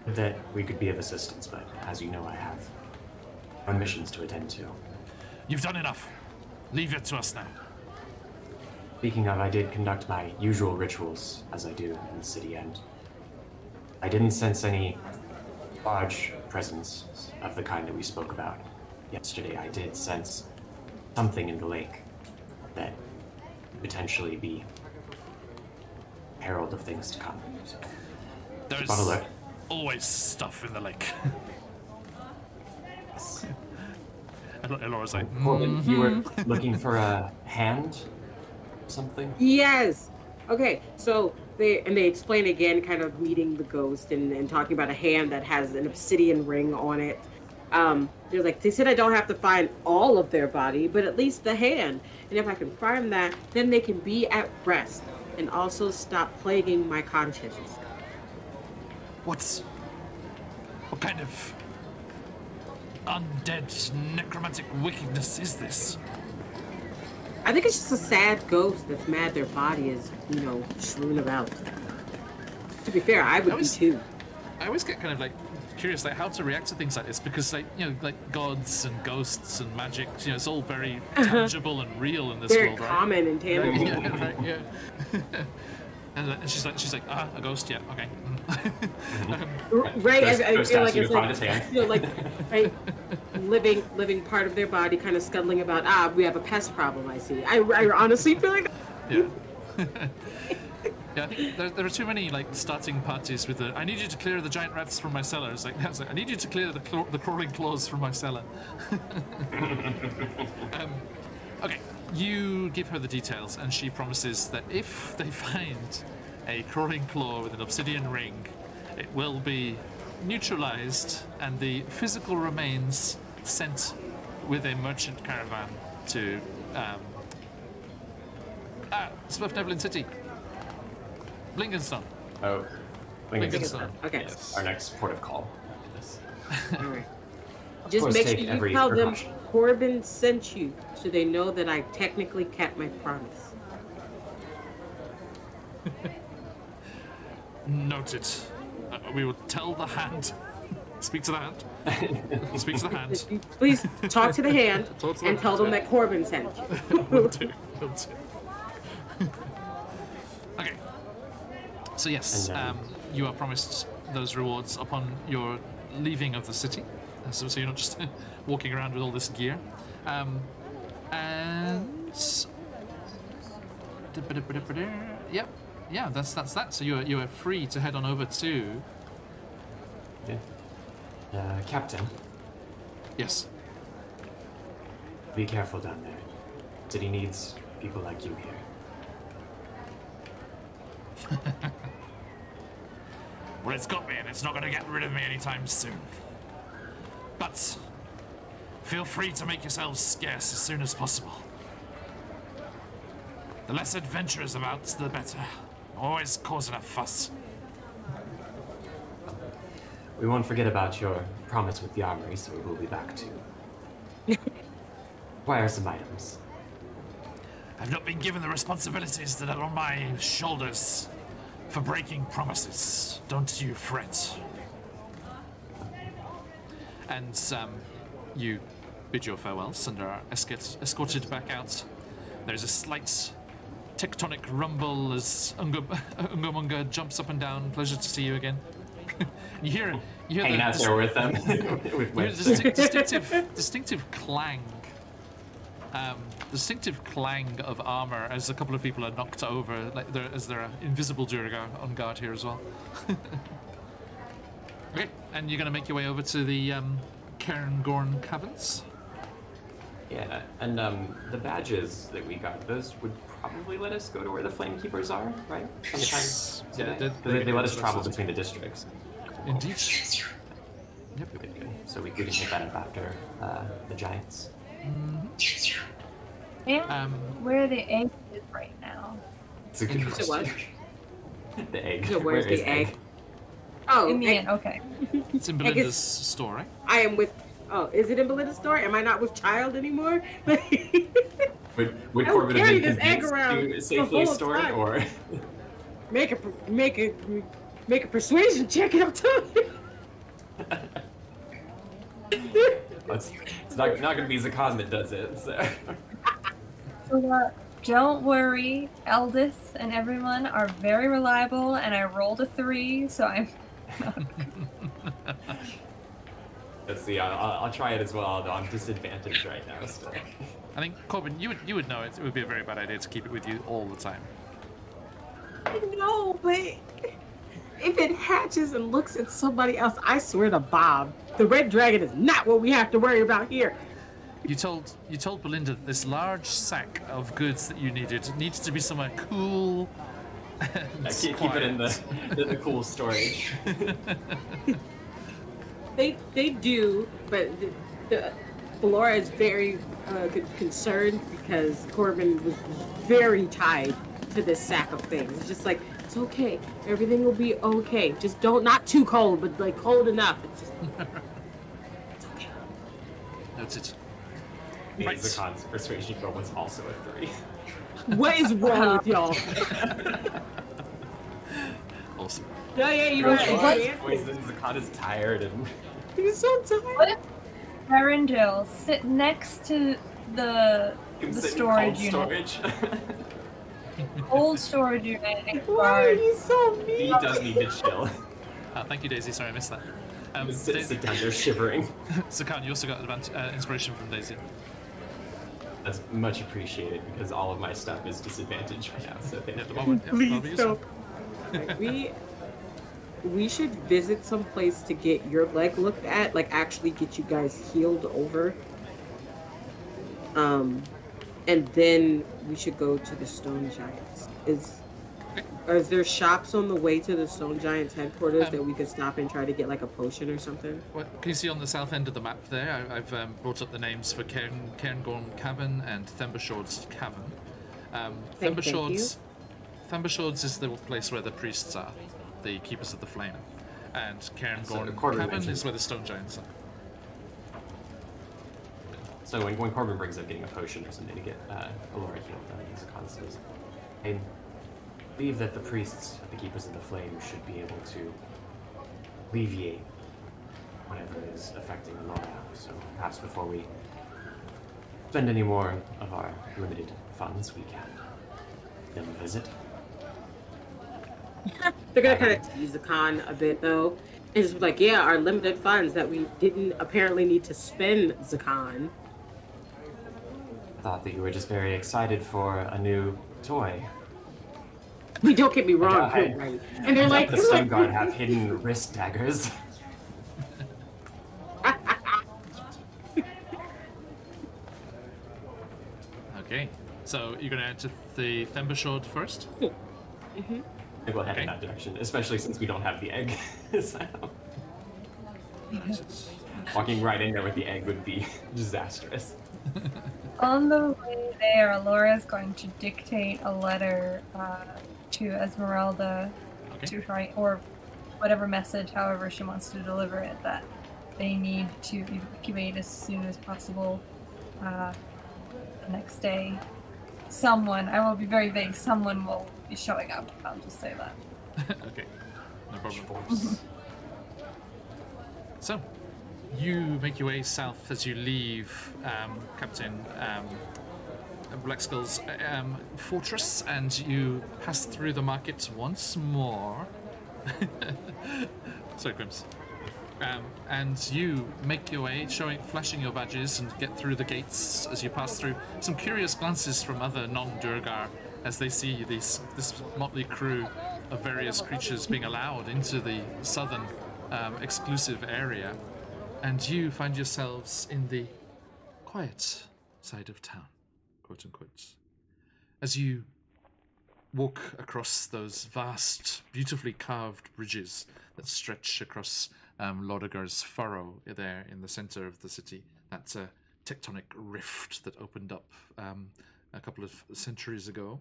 That we could be of assistance, but as you know, I have my missions to attend to. You've done enough. Leave it to us now. Speaking of, I did conduct my usual rituals, as I do in the city, and I didn't sense any large presence of the kind that we spoke about yesterday. I did sense something in the lake that potentially be herald of things to come. So, There's keep on alert. always stuff in the lake. And Elora's like, Corbin, you were looking for a hand or something? Yes. Okay, so they explain again, kind of meeting the ghost and talking about a hand that has an obsidian ring on it. They're like, they said I don't have to find all of their body, but at least the hand. And if I can find that, then they can be at rest and also stop plaguing my conscience. what kind of undead necromantic wickedness is this? I think it's just a sad ghost that's mad their body is, strewn about. To be fair, I would be too. I always get kind of like curious, like how to react to things like this, because like like gods and ghosts and magic, it's all very tangible and real in this Very world, right? common and tangible. Yeah, right, yeah. And she's like, a ghost, yeah, okay. Right, I Ghost feel asks like you it's to find like, his hand. right, living part of their body, kind of scuttling about. We have a pest problem. I see. I honestly feel like. Yeah. Yeah, I think there are too many like starting parties with the. I need you to clear the giant rats from my cellar. It's like I need you to clear the crawling claws from my cellar. Okay, you give her the details, and she promises that if they find a crawling claw with an obsidian ring, it will be neutralized and the physical remains sent with a merchant caravan to Swiftnevelin City. Blinkenstone. Oh, Blinkenstone. Okay. Yes. Our next port of call. Yes. All right. Just course, make sure take you every tell them precaution. Corbin sent you, so they know that I technically kept my promise. Noted. We will tell the hand. Speak to the hand. Speak to the hand. Please talk to the hand Talk to the and tell hand. them that Corbin sent you. Will do. Will do. Okay. So yes, And, you are promised those rewards upon your leaving of the city. So you're not just walking around with all this gear. And yep, yeah, that's that. So you are free to head on over to. Captain, Yes. be careful down there. City needs people like you here. Well, it's got me, and it's not going to get rid of me anytime soon. But feel free to make yourselves scarce as soon as possible. The less adventurers about, the better. Always causing a fuss. We won't forget about your promise with the armory, so we will be back to acquire some items. I've not been given the responsibilities that are on my shoulders for breaking promises. Don't you fret. And you bid your farewells and are escorted back out. There's a slight tectonic rumble as Ungamunga jumps up and down. Pleasure to see you again. you hear Hanging out there with them. With you hear the distinctive clang. Distinctive clang of armor as a couple of people are knocked over, like as there are invisible Durgar on guard here as well. Okay, and you're going to make your way over to the Cairngorn Caverns. Yeah, and the badges that we got, those would probably let us go to where the Flame Keepers are, right? Yes. Sometime Yeah, today? They let us that's travel awesome. between the districts. Indeed. Yep. Good. So we can hit that up after the Giants. And where the egg is right now. It's a good Interesting. question. What? The egg. So where's Where is the egg? Oh, In the egg. end, okay. It's in I guess- Belinda's store, right? I am with. Oh, is it in Belinda's store? Am I not with Child anymore? Would I will Corbin have carry been this egg convinced around to the safely whole store it, time. or make a persuasion check, and I'm telling you. it's not going to be Zakan that does it. So. So, don't worry, Eldith and everyone are very reliable, and I rolled a 3, so I'm. Let's see. I'll try it as well, although I'm disadvantaged right now. Still. I think Corbin, you would know it. It would be a very bad idea to keep it with you all the time. I know, but if it hatches and looks at somebody else, I swear to Bob, the red dragon is not what we have to worry about here. You told Belinda that this large sack of goods that you needed needs to be somewhere cool. Keep it in the cool storage. They do, but Laura is very concerned because Corbin was very tied to this sack of things. It's just like, it's okay, everything will be okay. Just not too cold, but like cold enough. It's just, it's okay. Noted. Right. Zakan's persuasion roll was also a 3. What is wrong with y'all? Awesome. Yeah, you got poison. Zakan is tired and he's so tired. What if Arendelle sit next to the storage unit? Cold storage unit. Why are you so mean? He does need to chill. Thank you, Daisy. Sorry, I missed that. Sit down there shivering. Zakan, you also got inspiration from Daisy. That's much appreciated because all of my stuff is disadvantaged right now. So thank you. Moment, Please don't. We should visit some place to get your leg looked at, like actually get you guys healed over. And then we should go to the Stone Giants. Is there shops on the way to the Stone Giants headquarters that we could stop and try to get like a potion or something? What can you see on the south end of the map there? I've brought up the names for Cairngorm Cavern and Thembershawd's Cavern. Thembershawd's is the place where the priests are, the keepers of the flame, and Cairngorm Cavern is where the Stone Giants are. So when Corbin brings up getting a potion or something to get Alora healed, Zakan says, I believe that the priests, the keepers of the flame, should be able to alleviate whatever is affecting Alora. So perhaps before we spend any more of our limited funds, we can give them a visit. They're gonna kind of tease Zakan a bit though. And just be like, yeah, our limited funds that we didn't apparently need to spend, Zakan. I thought that you were just very excited for a new toy. We don't get me wrong, right? And they're like, the Stone Guard have hidden wrist daggers. Okay, so you're gonna enter the Thembershawd first? Mm-hmm. We'll head in that direction, especially since we don't have the egg. So, walking right in there with the egg would be disastrous. On the way there, Laura's going to dictate a letter to Esmeralda to try, or whatever message, however she wants to deliver it, that they need to evacuate as soon as possible the next day. Someone, I will be very vague, someone will be showing up. I'll just say that. Okay, no problem. So, you make your way south as you leave Captain Blackskull's fortress, and you pass through the market once more. Sorry, Grims. And you make your way, flashing your badges, and get through the gates as you pass through. Some curious glances from other non-Durgar as they see this motley crew of various creatures being allowed into the southern exclusive area. And you find yourselves in the quiet side of town, quote unquote. As you walk across those vast, beautifully carved bridges that stretch across Lodegar's furrow there in the center of the city, that tectonic rift that opened up a couple of centuries ago,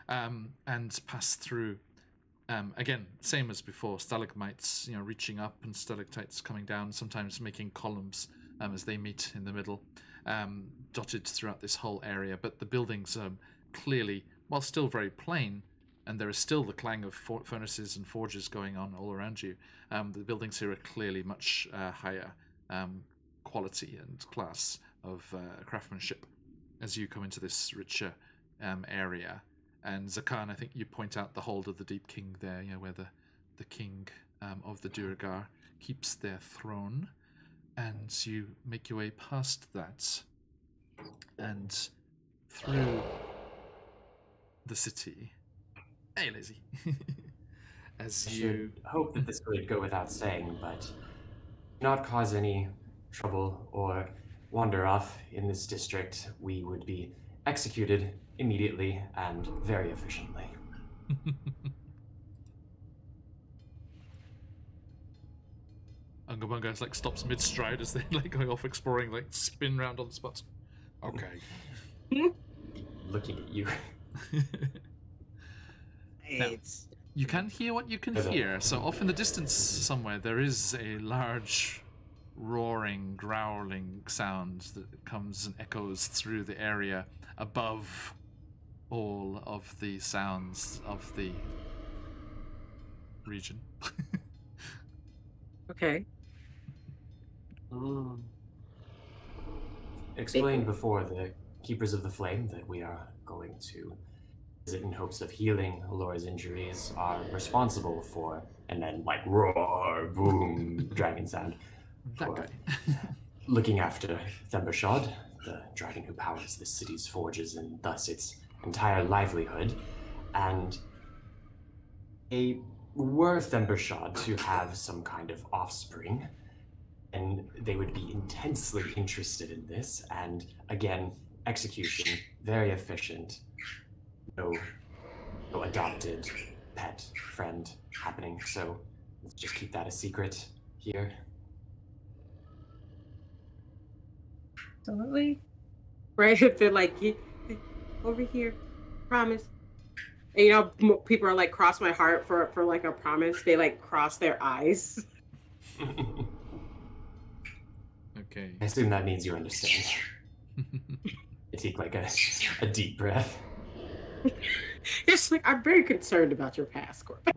and pass through, again, same as before, stalagmites, reaching up, and stalactites coming down, sometimes making columns as they meet in the middle. dotted throughout this whole area, but the buildings clearly, while still very plain, and there is still the clang of furnaces and forges going on all around you, the buildings here are clearly much higher quality and class of craftsmanship as you come into this richer area. And Zakan, I think you point out the hold of the Deep King there, where the king of the Duergar keeps their throne. And you make your way past that and through the city. Hey, Lizzie. As I you should hope that this would go without saying, but not cause any trouble or wander off in this district, we would be executed immediately and very efficiently. Unga Bunga like stops mid-stride as they like going off exploring, like spin round on the spot. Okay. Looking at you. Now, you can hear what you can hear. So off in the distance somewhere there is a large roaring, growling sound that comes and echoes through the area above all of the sounds of the region. Okay. Explained before the Keepers of the Flame that we are going to visit in hopes of healing Alora's injuries are responsible for, and then like roar, boom, dragon sound. That guy. Looking after Thembershad, the dragon who powers the city's forges and thus its entire livelihood. And were Thembershad to have some kind of offspring, and they would be intensely interested in this. And again, execution, very efficient. No adopted pet friend happening. So let's just keep that a secret here. Absolutely. Right? They're like, over here, promise. And, you know, people are like, cross my heart for like a promise. They like cross their eyes. Okay. I assume that means you understand. I take like a deep breath. It's like, I'm very concerned about your past, Corbin.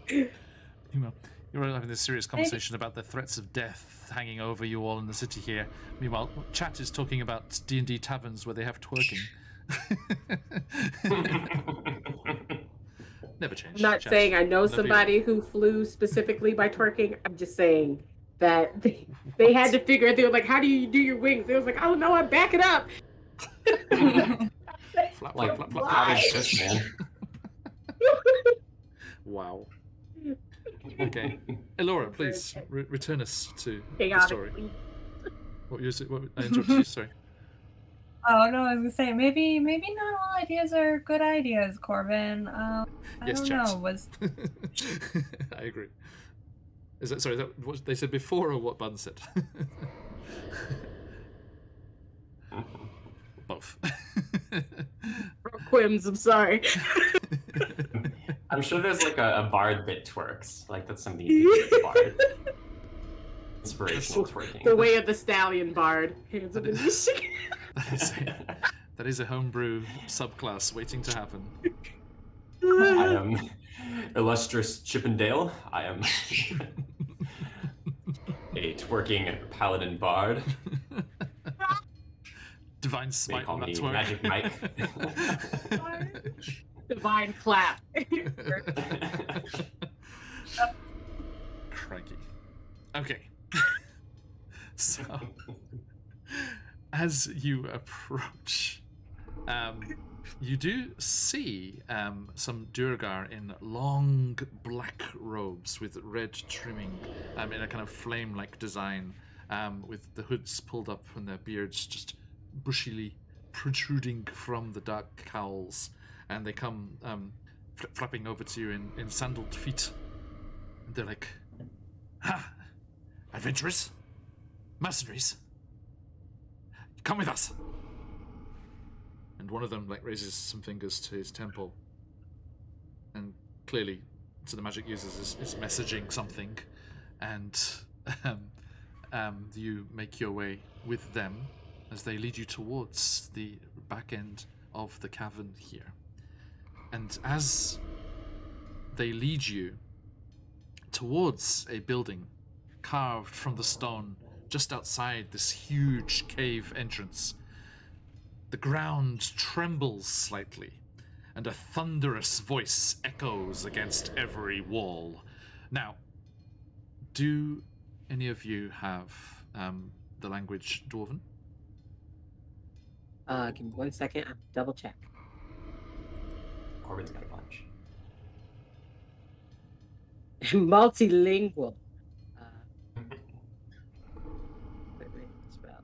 You're all having this serious conversation about the threats of death hanging over you all in the city here. Meanwhile, chat is talking about D&D taverns where they have twerking. Never change. I'm not chat. saying I know Love somebody you. who flew specifically by twerking. I'm just saying that they had to figure it. They were like, how do you do your wings? They was like, I don't know, I back it up. Flap, Like, flap, flap, flap. how is this, man? Wow. Okay. Elora, please return us to the story. Chaotically. What I interrupted you, sorry. Oh no, I was gonna say maybe not all ideas are good ideas, Corbin. I Yes, don't chat. know. Was I agree. Is that what they said before or what Bun said? Both. Quims, I'm sorry. I'm sure there's like a bard that twerks. Like that's something you can do with a bard. Inspirational twerking. The way of the stallion bard. Hands up in the shit. That is a homebrew subclass waiting to happen. I am illustrious Chippendale. I am a twerking paladin bard. Divine They smite call on that me twerk. Magic Mike. Divine clap. Crikey. Okay. So, as you approach, you do see some Duergar in long black robes with red trimming in a kind of flame-like design, with the hoods pulled up and their beards just bushily protruding from the dark cowls. And they come flapping over to you in sandaled feet. And they're like, "Ha! Adventurers? Mercenaries? Come with us!" And one of them like raises some fingers to his temple. And clearly, so the magic uses is messaging something. And you make your way with them as they lead you towards the back end of the cavern here. And as they lead you towards a building carved from the stone just outside this huge cave entrance, the ground trembles slightly, and a thunderous voice echoes against every wall. Now, do any of you have the language Dwarven? Give me 1 second. I'll double check. Corbin's got a bunch. Multilingual. Spells,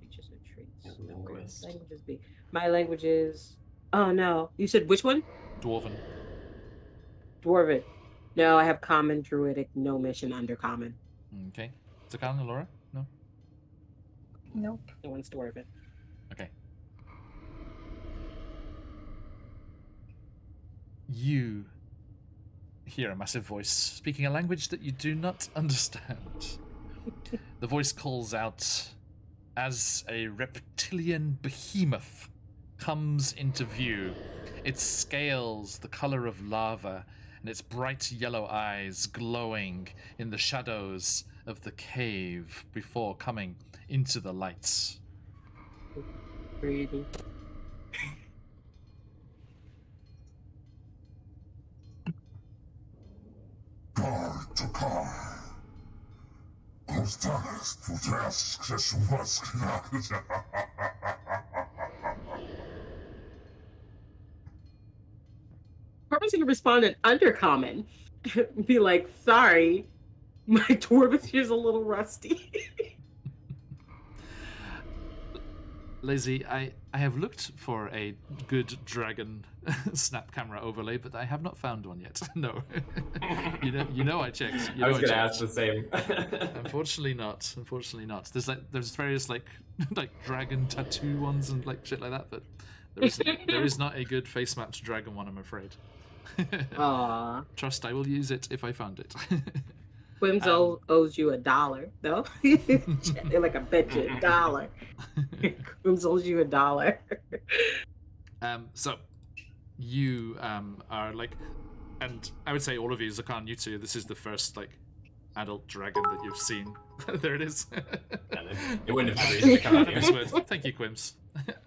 features, and traits. Linguist. Languages be. My language is. Oh no! You said which one? Dwarven. Dwarven. No, I have Common, Druidic, Gnomish, and Undercommon. Okay. Zakan and Laura? No? Nope. No one's Dwarven. Okay. You hear a massive voice speaking a language that you do not understand. The voice calls out as a reptilian behemoth comes into view. Its scales the color of lava, and its bright yellow eyes glowing in the shadows of the cave before coming into the lights. Breathing. To car. Constanes, puteas, krzeszuwas, Corbin's gonna respond in Undercommon. Be like, sorry, my Dwarvish is a little rusty. Lazy, I have looked for a good dragon snap camera overlay, but I have not found one yet. No. you know I checked. I was going to ask the same. Unfortunately not. There's various like dragon tattoo ones and like shit like that, but there is not a good face mapped dragon one, I'm afraid. Aww. Trust I will use it if I found it. Quims owes you $1, though. Like, I bet you $1. Quims owes you $1. So you are like, and I would say all of you, Zakan, you two, this is the first like adult dragon that you've seen. There it is. It wouldn't have been reason to come out here. Thank you, Quims.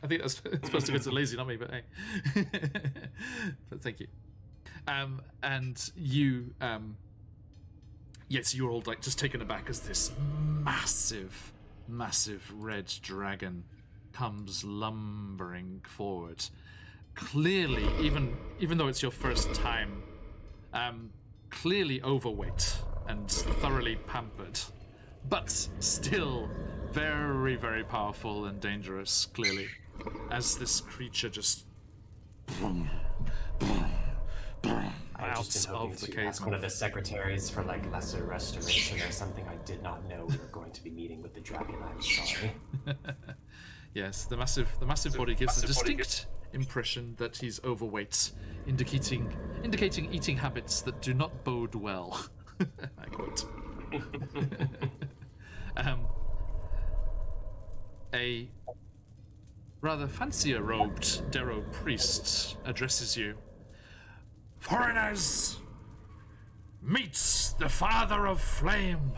I think that's supposed to go to Lazy, not me, but hey. But thank you. And you yes, you're all like just taken aback as this massive red dragon comes lumbering forward. Clearly, even though it's your first time, clearly overweight and thoroughly pampered, but still very, very powerful and dangerous, clearly, as this creature just I've just been hoping to ask one of the secretaries for like lesser restoration or something. I did not know we were going to be meeting with the dragon. I'm sorry. Yes, the massive body gives a distinct impression that he's overweight, indicating eating habits that do not bode well. I quote. A rather fancier robed Darrow priest addresses you. Foreigners, meet the Father of Flame,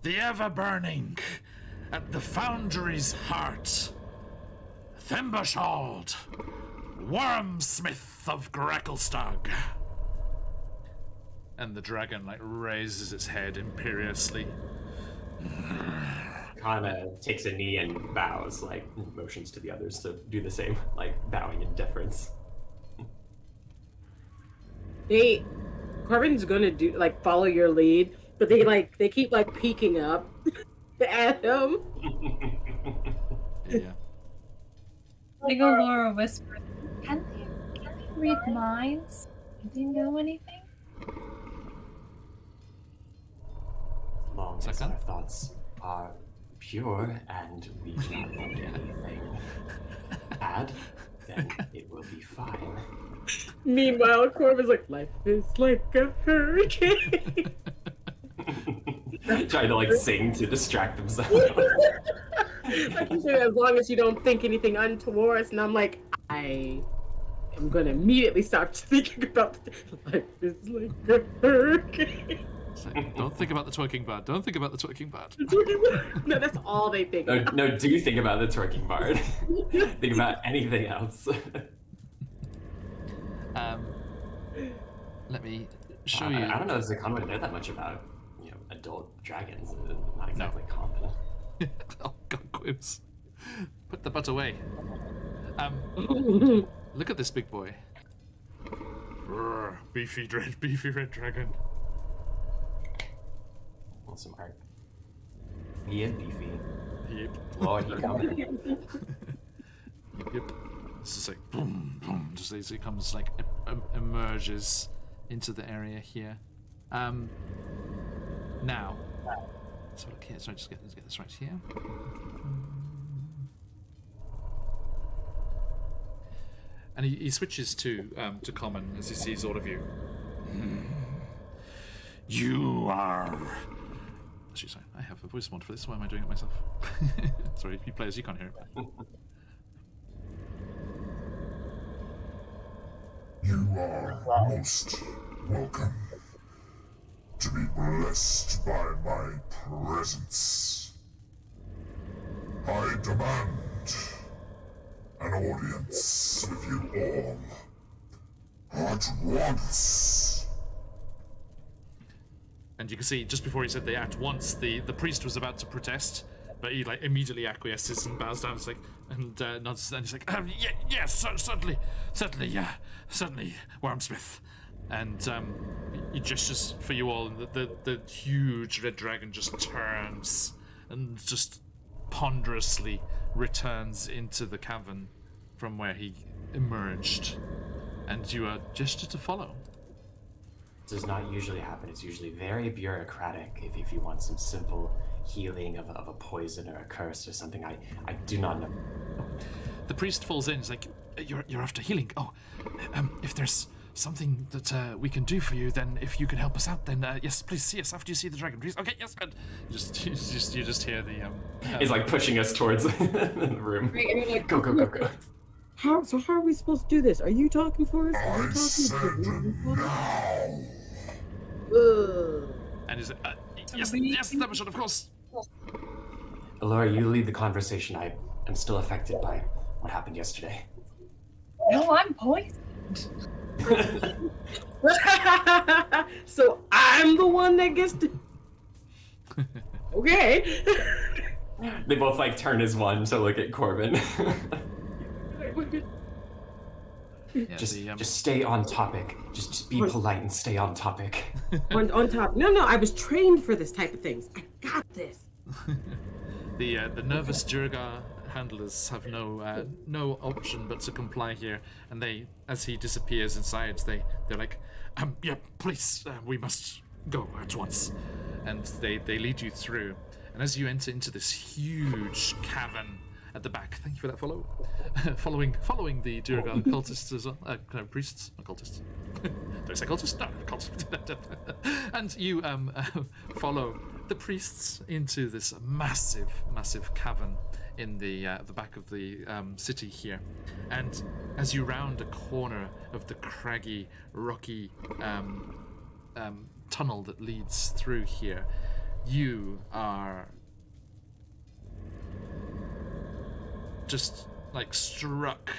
the ever-burning, at the Foundry's heart, Thembashald, Wormsmith of Gracklestug. And the dragon like raises its head imperiously. Kana takes a knee and bows, like motions to the others to do the same, like bowing in deference. Corbin's gonna do like follow your lead, but they keep like peeking up at him. Yeah. I go Laura whispers, can they read minds? Do they know anything? As long as our thoughts are pure and we do not want anything bad, then it will be fine. Meanwhile, Corbin's like, life is like a hurricane. Trying to like sing to distract themselves. Like you said, as long as you don't think anything untoward, and I'm like, I am gonna immediately stop thinking about like this, like Don't think about the twerking bard. Don't think about the twerking bard. No, that's all they think. No, do think about the twerking bard. Think about anything else. Let me show you. I don't know if Zakhan would know that much about, adult dragons. Not exactly common. Oh, God, Quibbs. Put the butt away. Look at this big boy. Roar, beefy red dragon. Want some art? He is beefy. Yep. Lord, he coming. Yep. This is like boom, boom, just as he comes, like emerges into the area here. Now. So look here. Sorry, let's get this right here. And he switches to common as he sees all of you. You are. Actually, sorry, I have a voice mod for this. Why am I doing it myself? Sorry, you players, you can't hear it. You are most welcome to be blessed by my presence. I demand an audience with you all at once. And you can see just before he said the at once, the priest was about to protest, but he like immediately acquiesces and bows down. It's like and nods, and he's like, yes, certainly, yeah, certainly, Wormsmith. And he gestures for you all, and the huge red dragon just turns and just ponderously returns into the cavern from where he emerged, and you are gestured to follow. Does not usually happen. It's usually very bureaucratic. If you want some simple healing of a poison or a curse or something, I do not know. The priest falls in. He's like, "You're after healing. Oh, if there's something that we can do for you, then if you can help us out, then yes, please see us after you see the dragon, please. Okay, yes." And you just hear the. He's like pushing us towards the room. Right, and you're like, go. How are we supposed to do this? Are you talking for us? Are you I talking said now. And he's like, yes, Themishon, of course. Laura, you lead the conversation. I am still affected by what happened yesterday. No, I'm poisoned. So I'm the one that gets to. Okay. They both like turn as one to look at Corbin. Yeah, just stay on topic. Just be polite and stay on topic. on top. No, I was trained for this type of things. I got this. The nervous Durgar handlers have no option but to comply here, and they, as he disappears inside, they're like, yeah, please, we must go at once, and they lead you through, and as you enter into this huge cavern at the back, thank you for that follow, following the Durgar cultists as well, priests, not cultists. Did I say cultists? No, cultists. And you follow the priests into this massive cavern in the back of the city here, and as you round a corner of the craggy, rocky tunnel that leads through here, you are just like struck.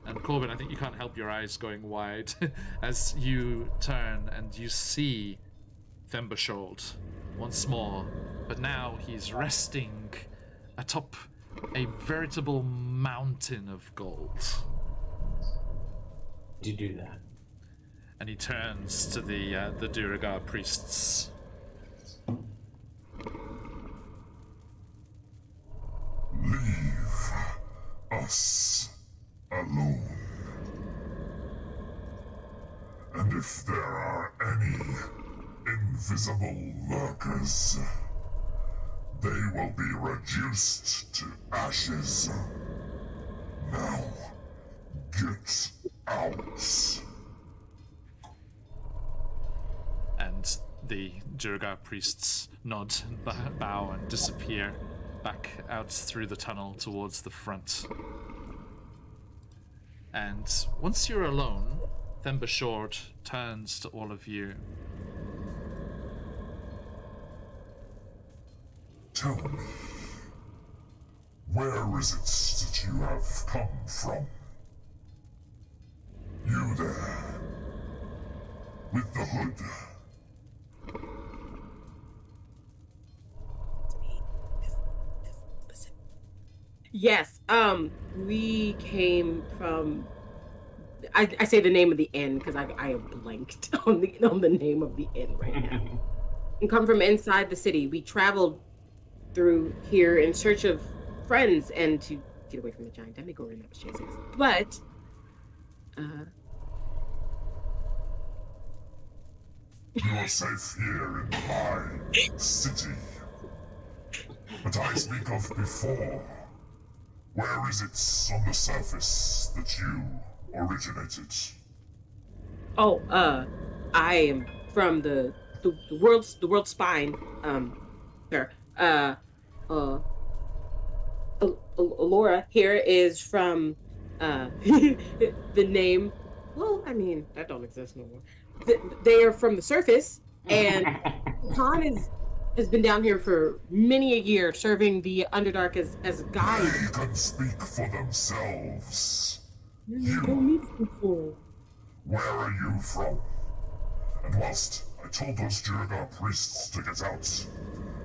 And Corbin, I think you can't help your eyes going wide as you turn and you see Thembershold once more, but now he's resting atop a veritable mountain of gold. Did you do that? And he turns to the Duragar priests. Leave us alone. And if there are any invisible lurkers, they will be reduced to ashes. Now, get out. And The Durgar priests nod and bow and disappear back out through the tunnel towards the front. And once you're alone, Thembashort turns to all of you. Tell me, where is it that you have come from? You there, with the hood. Yes, we came from. I say the name of the inn because I have blanked on the name of the inn right now. We come from inside the city. We traveled through here in search of friends and to get away from the giant demigorgon that was chasing us. But You are safe here in my city. But I speak of before. Where is it on the surface that you originated? oh, I am from the world's spine. Sir. Laura here is from the name. Well, I mean that don't exist no more. They are from the surface, and Khan has been down here for many a year, serving the Underdark as a guide. They can speak for themselves. You don't need to for. Where are you from? And whilst I told those Durgar priests to get out,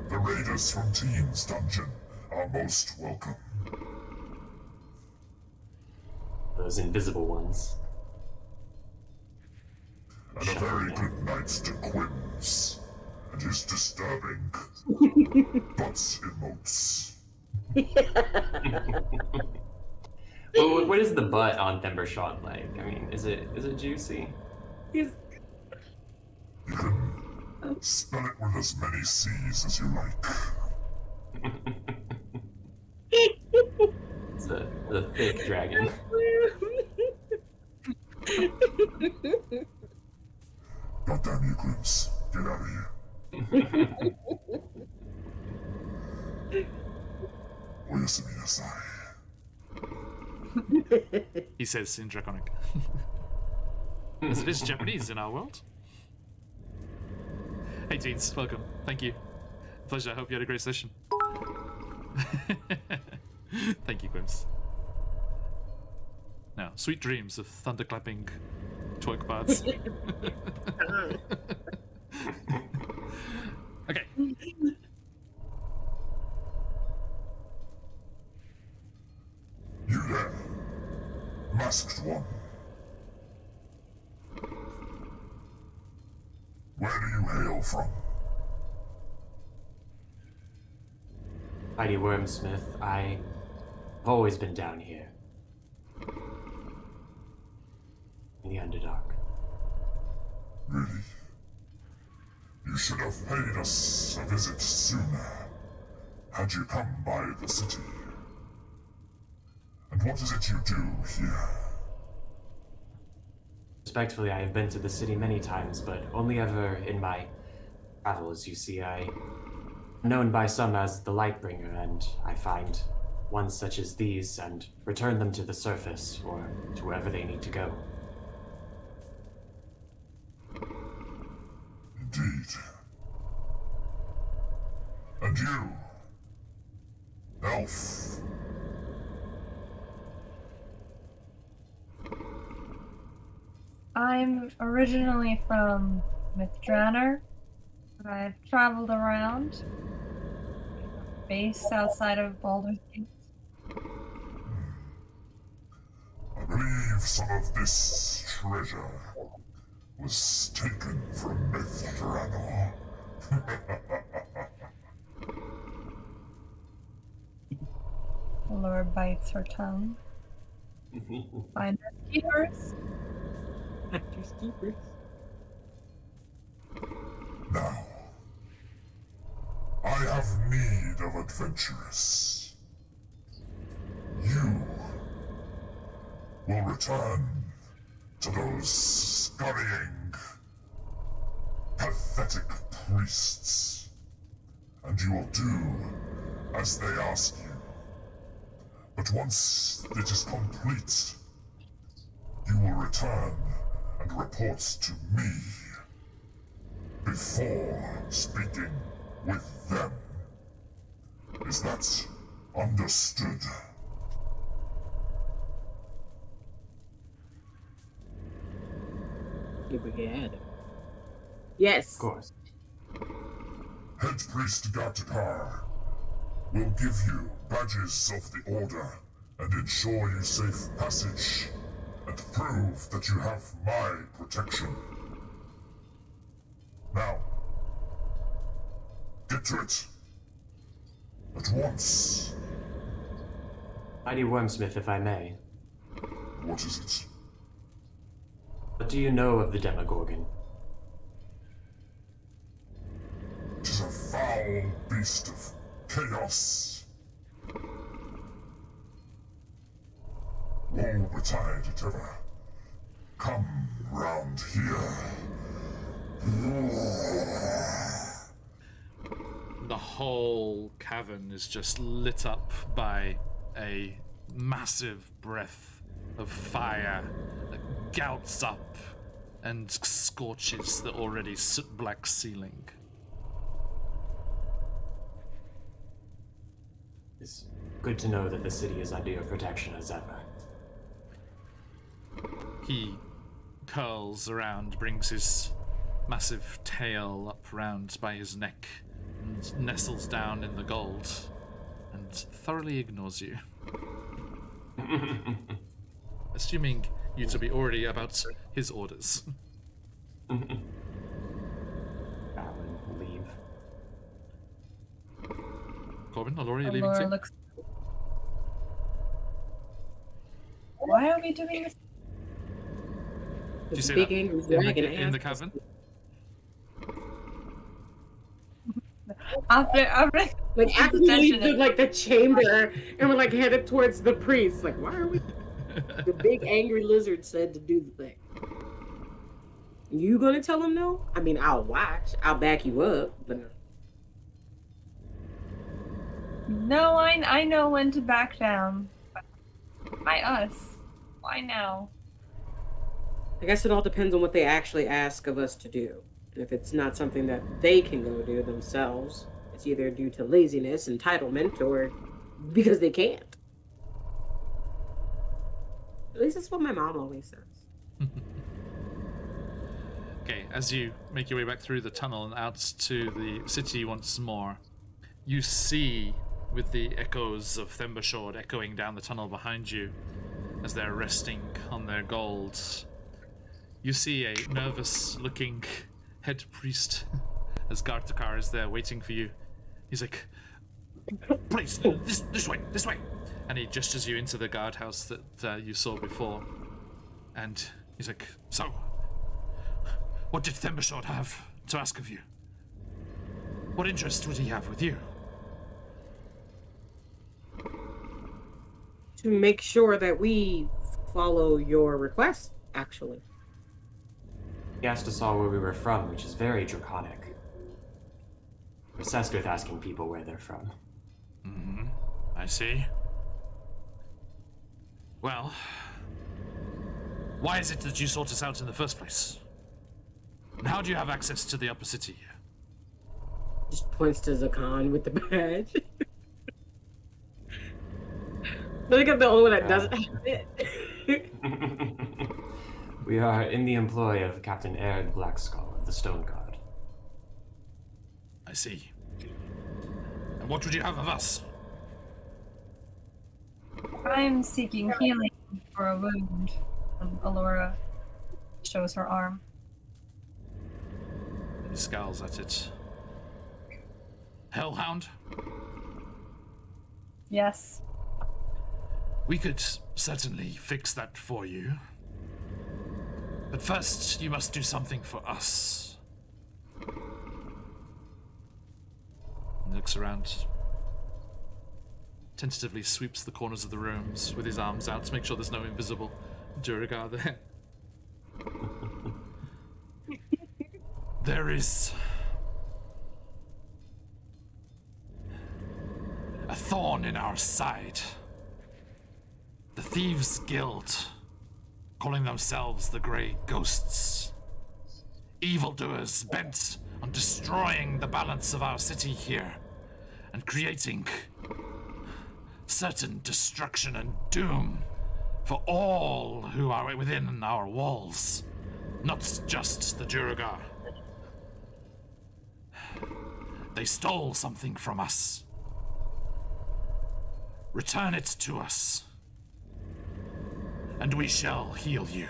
the raiders from Teen's dungeon are most welcome. Those invisible ones. And a very good night to Quims and his disturbing but emotes. Well, what is the butt on Thembashort like? I mean, is it juicy? He's You can spell it with as many C's as you like. It's a thick dragon. Goddamn you, Quims. Get out of here. Oyasumi nasai. He says in Draconic. As it is Japanese in our world. Hey teens, welcome. Thank you. Pleasure, I hope you had a great session. Thank you, Quims. Now, sweet dreams of thunderclapping twerk bards. Okay. You there, masked one. Where do you hail from? Mighty Wormsmith, I've always been down here. In the Underdark. Really? You should have paid us a visit sooner, had you come by the city. And what is it you do here? Respectfully, I have been to the city many times, but only ever in my travels. You see, I'm known by some as the Lightbringer, and I find ones such as these and return them to the surface or to wherever they need to go. Indeed. And you, elf? I'm originally from Mithranor, but I've traveled around. Base outside of Baldur's Gate. I believe some of this treasure was taken from Mithranor. Laura bites her tongue. Find the keepers. Now, I have need of adventurers. You will return to those scurrying, pathetic priests, and you will do as they ask you. But once it is complete, you will return and report to me before speaking with them. Is that understood? If we can. Yes. Of course. Head Priest Gartakar will give you badges of the Order and ensure you safe passage and prove that you have my protection. Now, get to it. At once. Mighty Wormsmith, if I may. What is it? What do you know of the Demogorgon? It is a foul beast of chaos. Woe betide it ever come round here. The whole cavern is just lit up by a massive breath of fire that gouts up and scorches the already soot-black ceiling. It's good to know that the city is under your protection as ever. He curls around, brings his massive tail up round by his neck, and nestles down in the gold, and thoroughly ignores you. Assuming you to be already about his orders. Bow and leave. Corbin, Alora, you leaving Laura too? looks. Why are we doing this? Did you say Big that angry dragon in the ass. cavern? After Like after we leave the, like the chamber and we're like headed towards the priest. Like, why are we? The big angry lizard said to do the thing. You gonna tell him no? I mean, I'll watch. I'll back you up, but no. No, I know when to back down. By us. Why now? I guess it all depends on what they actually ask of us to do. If it's not something that they can go do themselves, it's either due to laziness, entitlement, or because they can't. At least that's what my mom always says. Okay, as you make your way back through the tunnel and out to the city once more, you see, with the echoes of Thembershore echoing down the tunnel behind you, as they're resting on their gold, you see a nervous-looking head priest, as Gartakar is there waiting for you. He's like, "Please, this way, this way!" And he gestures you into the guardhouse that you saw before. And he's like, "So, what did Thembershore have to ask of you? What interest would he have with you?" To make sure that we follow your request, actually. He asked us all where we were from, which is very draconic. Obsessed with asking people where they're from. Mm-hmm. I see. Well, why is it that you sought us out in the first place? And how do you have access to the upper city? Just points to Zakan with the badge. Look at the only one that doesn't have it. We are in the employ of Captain Eric Blackskull of the Stone Guard. I see. And what would you have of us? I'm seeking healing for a wound. Alora shows her arm. He scowls at it. Hellhound? Yes. We could certainly fix that for you. But first, you must do something for us. He looks around, tentatively sweeps the corners of the rooms with his arms out to make sure there's no invisible Duragar there. There is a thorn in our side. The Thieves Guild, calling themselves the Grey Ghosts. Evildoers bent on destroying the balance of our city here and creating certain destruction and doom for all who are within our walls, not just the Duergar. They stole something from us. Return it to us, and we shall heal you.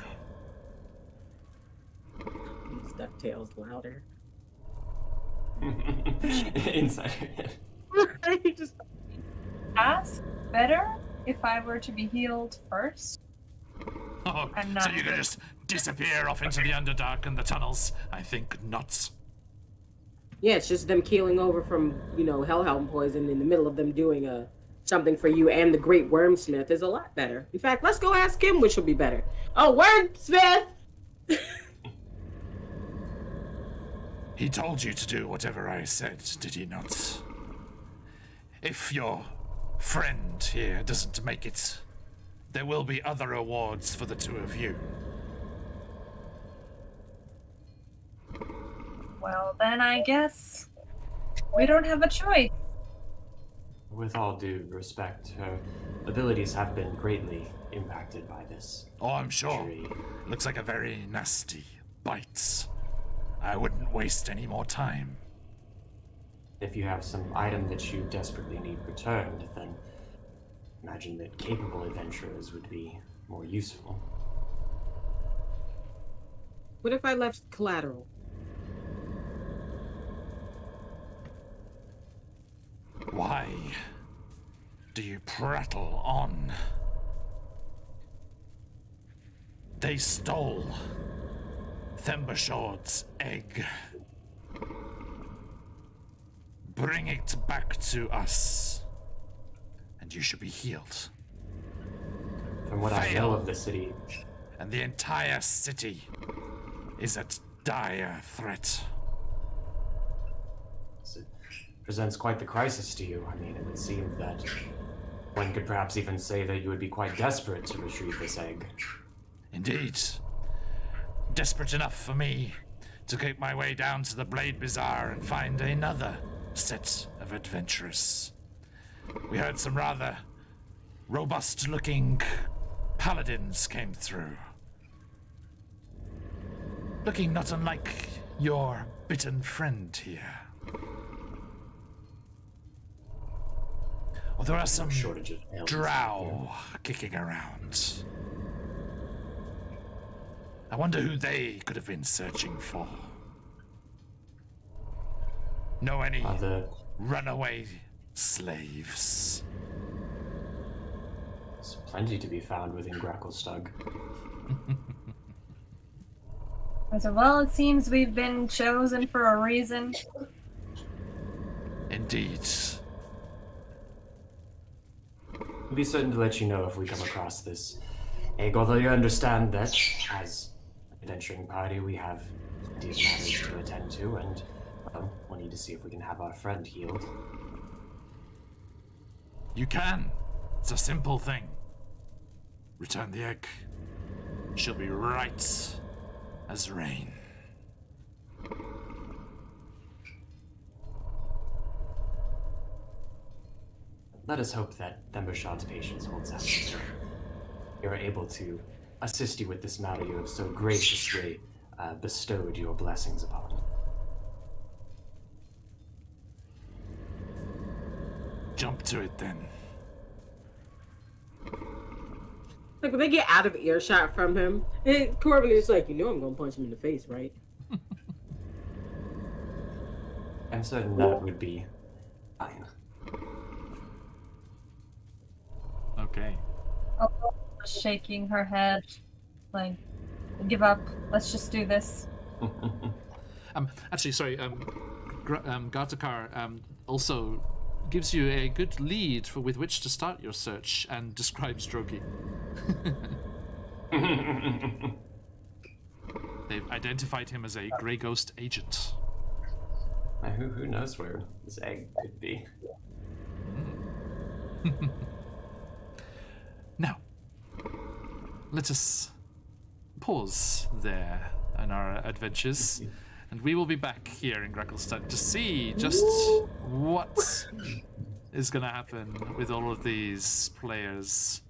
DuckTales louder. Inside. Just Ask better if I were to be healed first. Oh, I'm not so you can just disappear off into the Underdark and the tunnels? I think not. yeah, it's just them keeling over from Hellhound poison in the middle of them doing something for you and the Great Wormsmith is a lot better. In fact, let's go ask him which will be better. Oh, Wormsmith! He told you to do whatever I said, did he not? If your friend here doesn't make it, there will be other awards for the two of you. Well, then I guess we don't have a choice. With all due respect, her abilities have been greatly impacted by this. Oh, I'm sure. injury. Looks like a very nasty bite. I wouldn't waste any more time. If you have some item that you desperately need returned, then imagine that capable adventurers would be more useful. What if I left collateral? Why do you prattle on? They stole Thembershawd's egg. Bring it back to us, and you should be healed. From what I know of the city, And the entire city is at dire threat. it presents quite the crisis to you. I mean, it would seem that one could perhaps even say that you would be quite desperate to retrieve this egg. Indeed. Desperate enough for me to make my way down to the Blade Bazaar and find another set of adventurers. We heard some rather robust-looking paladins came through. Looking not unlike your bitten friend here. Well, there are some Shortage of ailments. drow kicking around. I wonder who they could have been searching for. Know any There's runaway slaves? plenty to be found within Gracklestug. So, well, it seems we've been chosen for a reason. Indeed. We'll be certain to let you know if we come across this egg, although you understand that as an adventuring party we have plenty of matters to attend to, and we'll need to see if we can have our friend healed. You can. It's a simple thing. Return the egg. She'll be right as rain. Let us hope that Thembershawd's patience holds out. We are able to assist you with this matter you have so graciously bestowed your blessings upon. Jump to it then. Like, when they get out of earshot from him, Corbin is like, I'm gonna punch him in the face, right? I'm certain that would be fine. Okay. Shaking her head, like, give up. Let's just do this. Actually, sorry. Gartakar also gives you a good lead with which to start your search and describes Drogi. They've identified him as a Grey Ghost agent. Who knows where this egg could be? Now, let us pause there in our adventures, and we will be back here in Gracklestad to see just what is going to happen with all of these players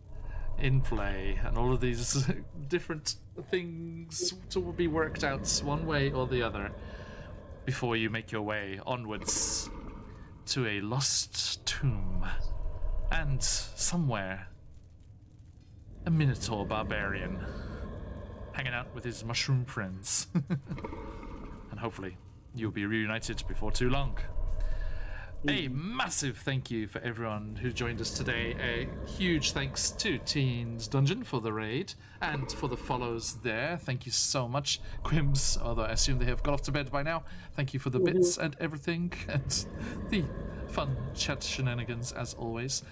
in play and all of these different things to be worked out one way or the other before you make your way onwards to a lost tomb and somewhere a Minotaur barbarian hanging out with his mushroom friends. And hopefully you'll be reunited before too long. A massive thank you for everyone who joined us today. A huge thanks to Teens Dungeon for the raid and for the follows there. Thank you so much. Quims, although I assume they have got off to bed by now, thank you for the bits and everything and the fun chat shenanigans as always.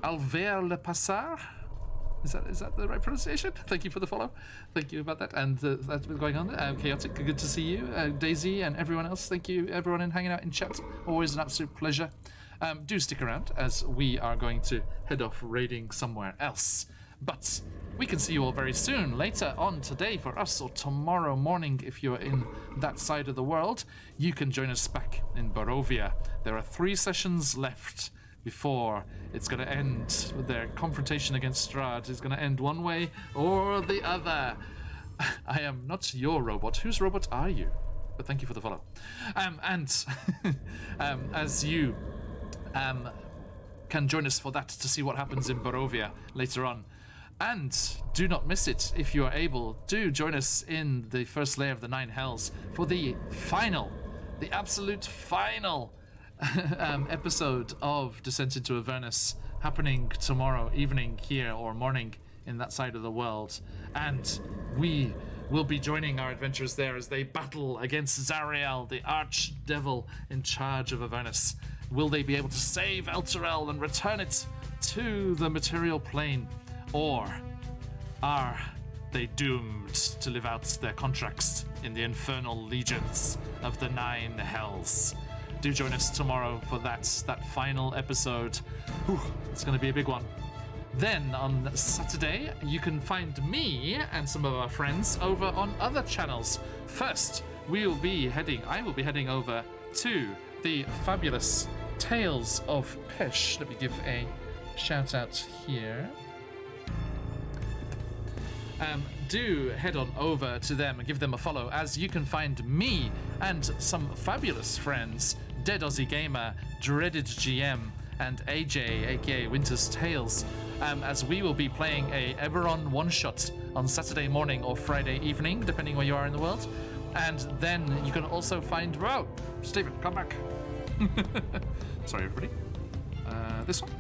Alver Le Passar? Is that the right pronunciation? Thank you for the follow. Thank you about that. And that's been going on. Chaotic, good to see you. Daisy and everyone else. Thank you, everyone, in hanging out in chat. Always an absolute pleasure. Do stick around as we are going to head off raiding somewhere else. But we can see you all very soon. Later on today for us, or tomorrow morning if you're in that side of the world, you can join us back in Barovia. There are 3 sessions left before it's going to end. Their confrontation against Strahd is going to end one way or the other. I am not your robot. Whose robot are you? But thank you for the follow. As you can join us for that to see what happens in Barovia later on. And do not miss it if you are able. Do join us in the first layer of the 9 Hells for the absolute final episode of Descent into Avernus happening tomorrow evening here, or morning in that side of the world. And we will be joining our adventurers there as they battle against Zariel, the archdevil in charge of Avernus. Will they be able to save Elturel and return it to the material plane? Or are they doomed to live out their contracts in the infernal legions of the 9 Hells? Do join us tomorrow for that final episode. Whew, it's going to be a big one. Then on Saturday, you can find me and some of our friends over on other channels. First, I will be heading over to the fabulous Tales of Pesh. Let me give a shout out here. Do head on over to them and give them a follow, as you can find me and some fabulous friends, Dead Aussie Gamer, Dreaded GM, and AJ, aka Winter's Tales, as we will be playing a Eberron one-shot on Saturday morning or Friday evening, depending where you are in the world. And then you can also find... Whoa! Stephen, come back! Sorry, everybody. This one?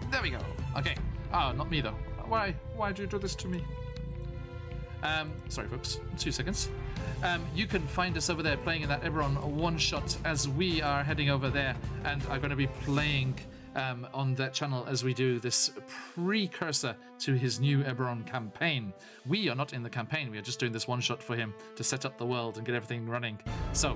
There we go. Okay. Oh, not me, though. Why do you do this to me? Sorry, folks. 2 seconds. You can find us over there playing in that Eberron one-shot as we are heading over there, and I'm going to be playing on that channel as we do this precursor to his new Eberron campaign. We are not in the campaign. We are just doing this one-shot for him to set up the world and get everything running. So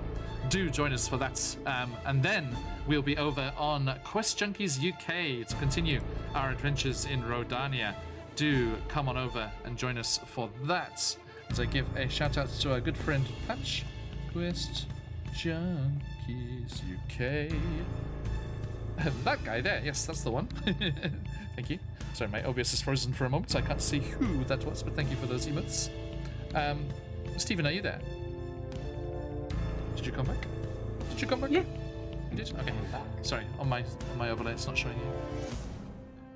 do join us for that. And then we'll be over on Quest Junkies UK to continue our adventures in Rodania. Do come on over and join us for that. As I give a shout out to our good friend Patch, Quest Junkies UK. That guy there, yes, that's the one. Thank you. Sorry, my OBS is frozen for a moment, so I can't see who that was, but thank you for those emotes. Stephen, are you there? Did you come back? Did you come back? Yeah. You did? Okay. Sorry, on my overlay, it's not showing you.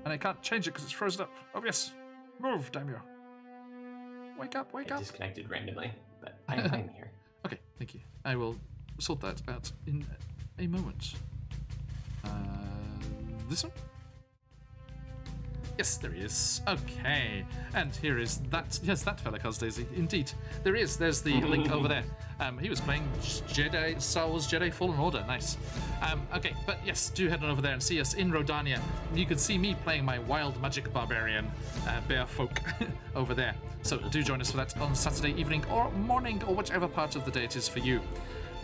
And I can't change it because it's frozen up. OBS, move, damn you. Wake up, wake up. Disconnected randomly, but I'm here. Okay, thank you. I will sort that out in a moment. This one? Yes, there he is. Okay, and here is that. Yes, that fella, Cos Daisy. Indeed, there is. There's the link over there. He was playing Star Wars Jedi Fallen Order. Nice. Okay, but yes, do head on over there and see us in Rodania. You can see me playing my wild magic barbarian bear folk over there. So do join us for that on Saturday evening or morning or whichever part of the day it is for you.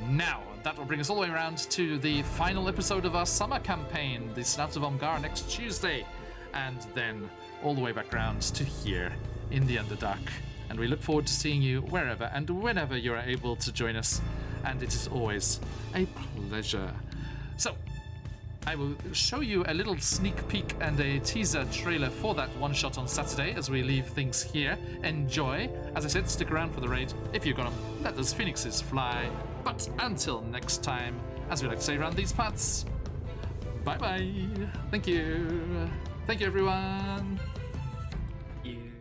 Now, that will bring us all the way around to the final episode of our summer campaign, the Snouts of Omgar, next Tuesday. And then all the way back around to here in the Underdark. And we look forward to seeing you wherever and whenever you are able to join us. And it is always a pleasure. So, I will show you a little sneak peek and a teaser trailer for that one-shot on Saturday as we leave things here. Enjoy. As I said, stick around for the raid. If you've got them, let those phoenixes fly. But until next time, as we like to say around these parts, bye-bye. Thank you. Thank you, everyone. You.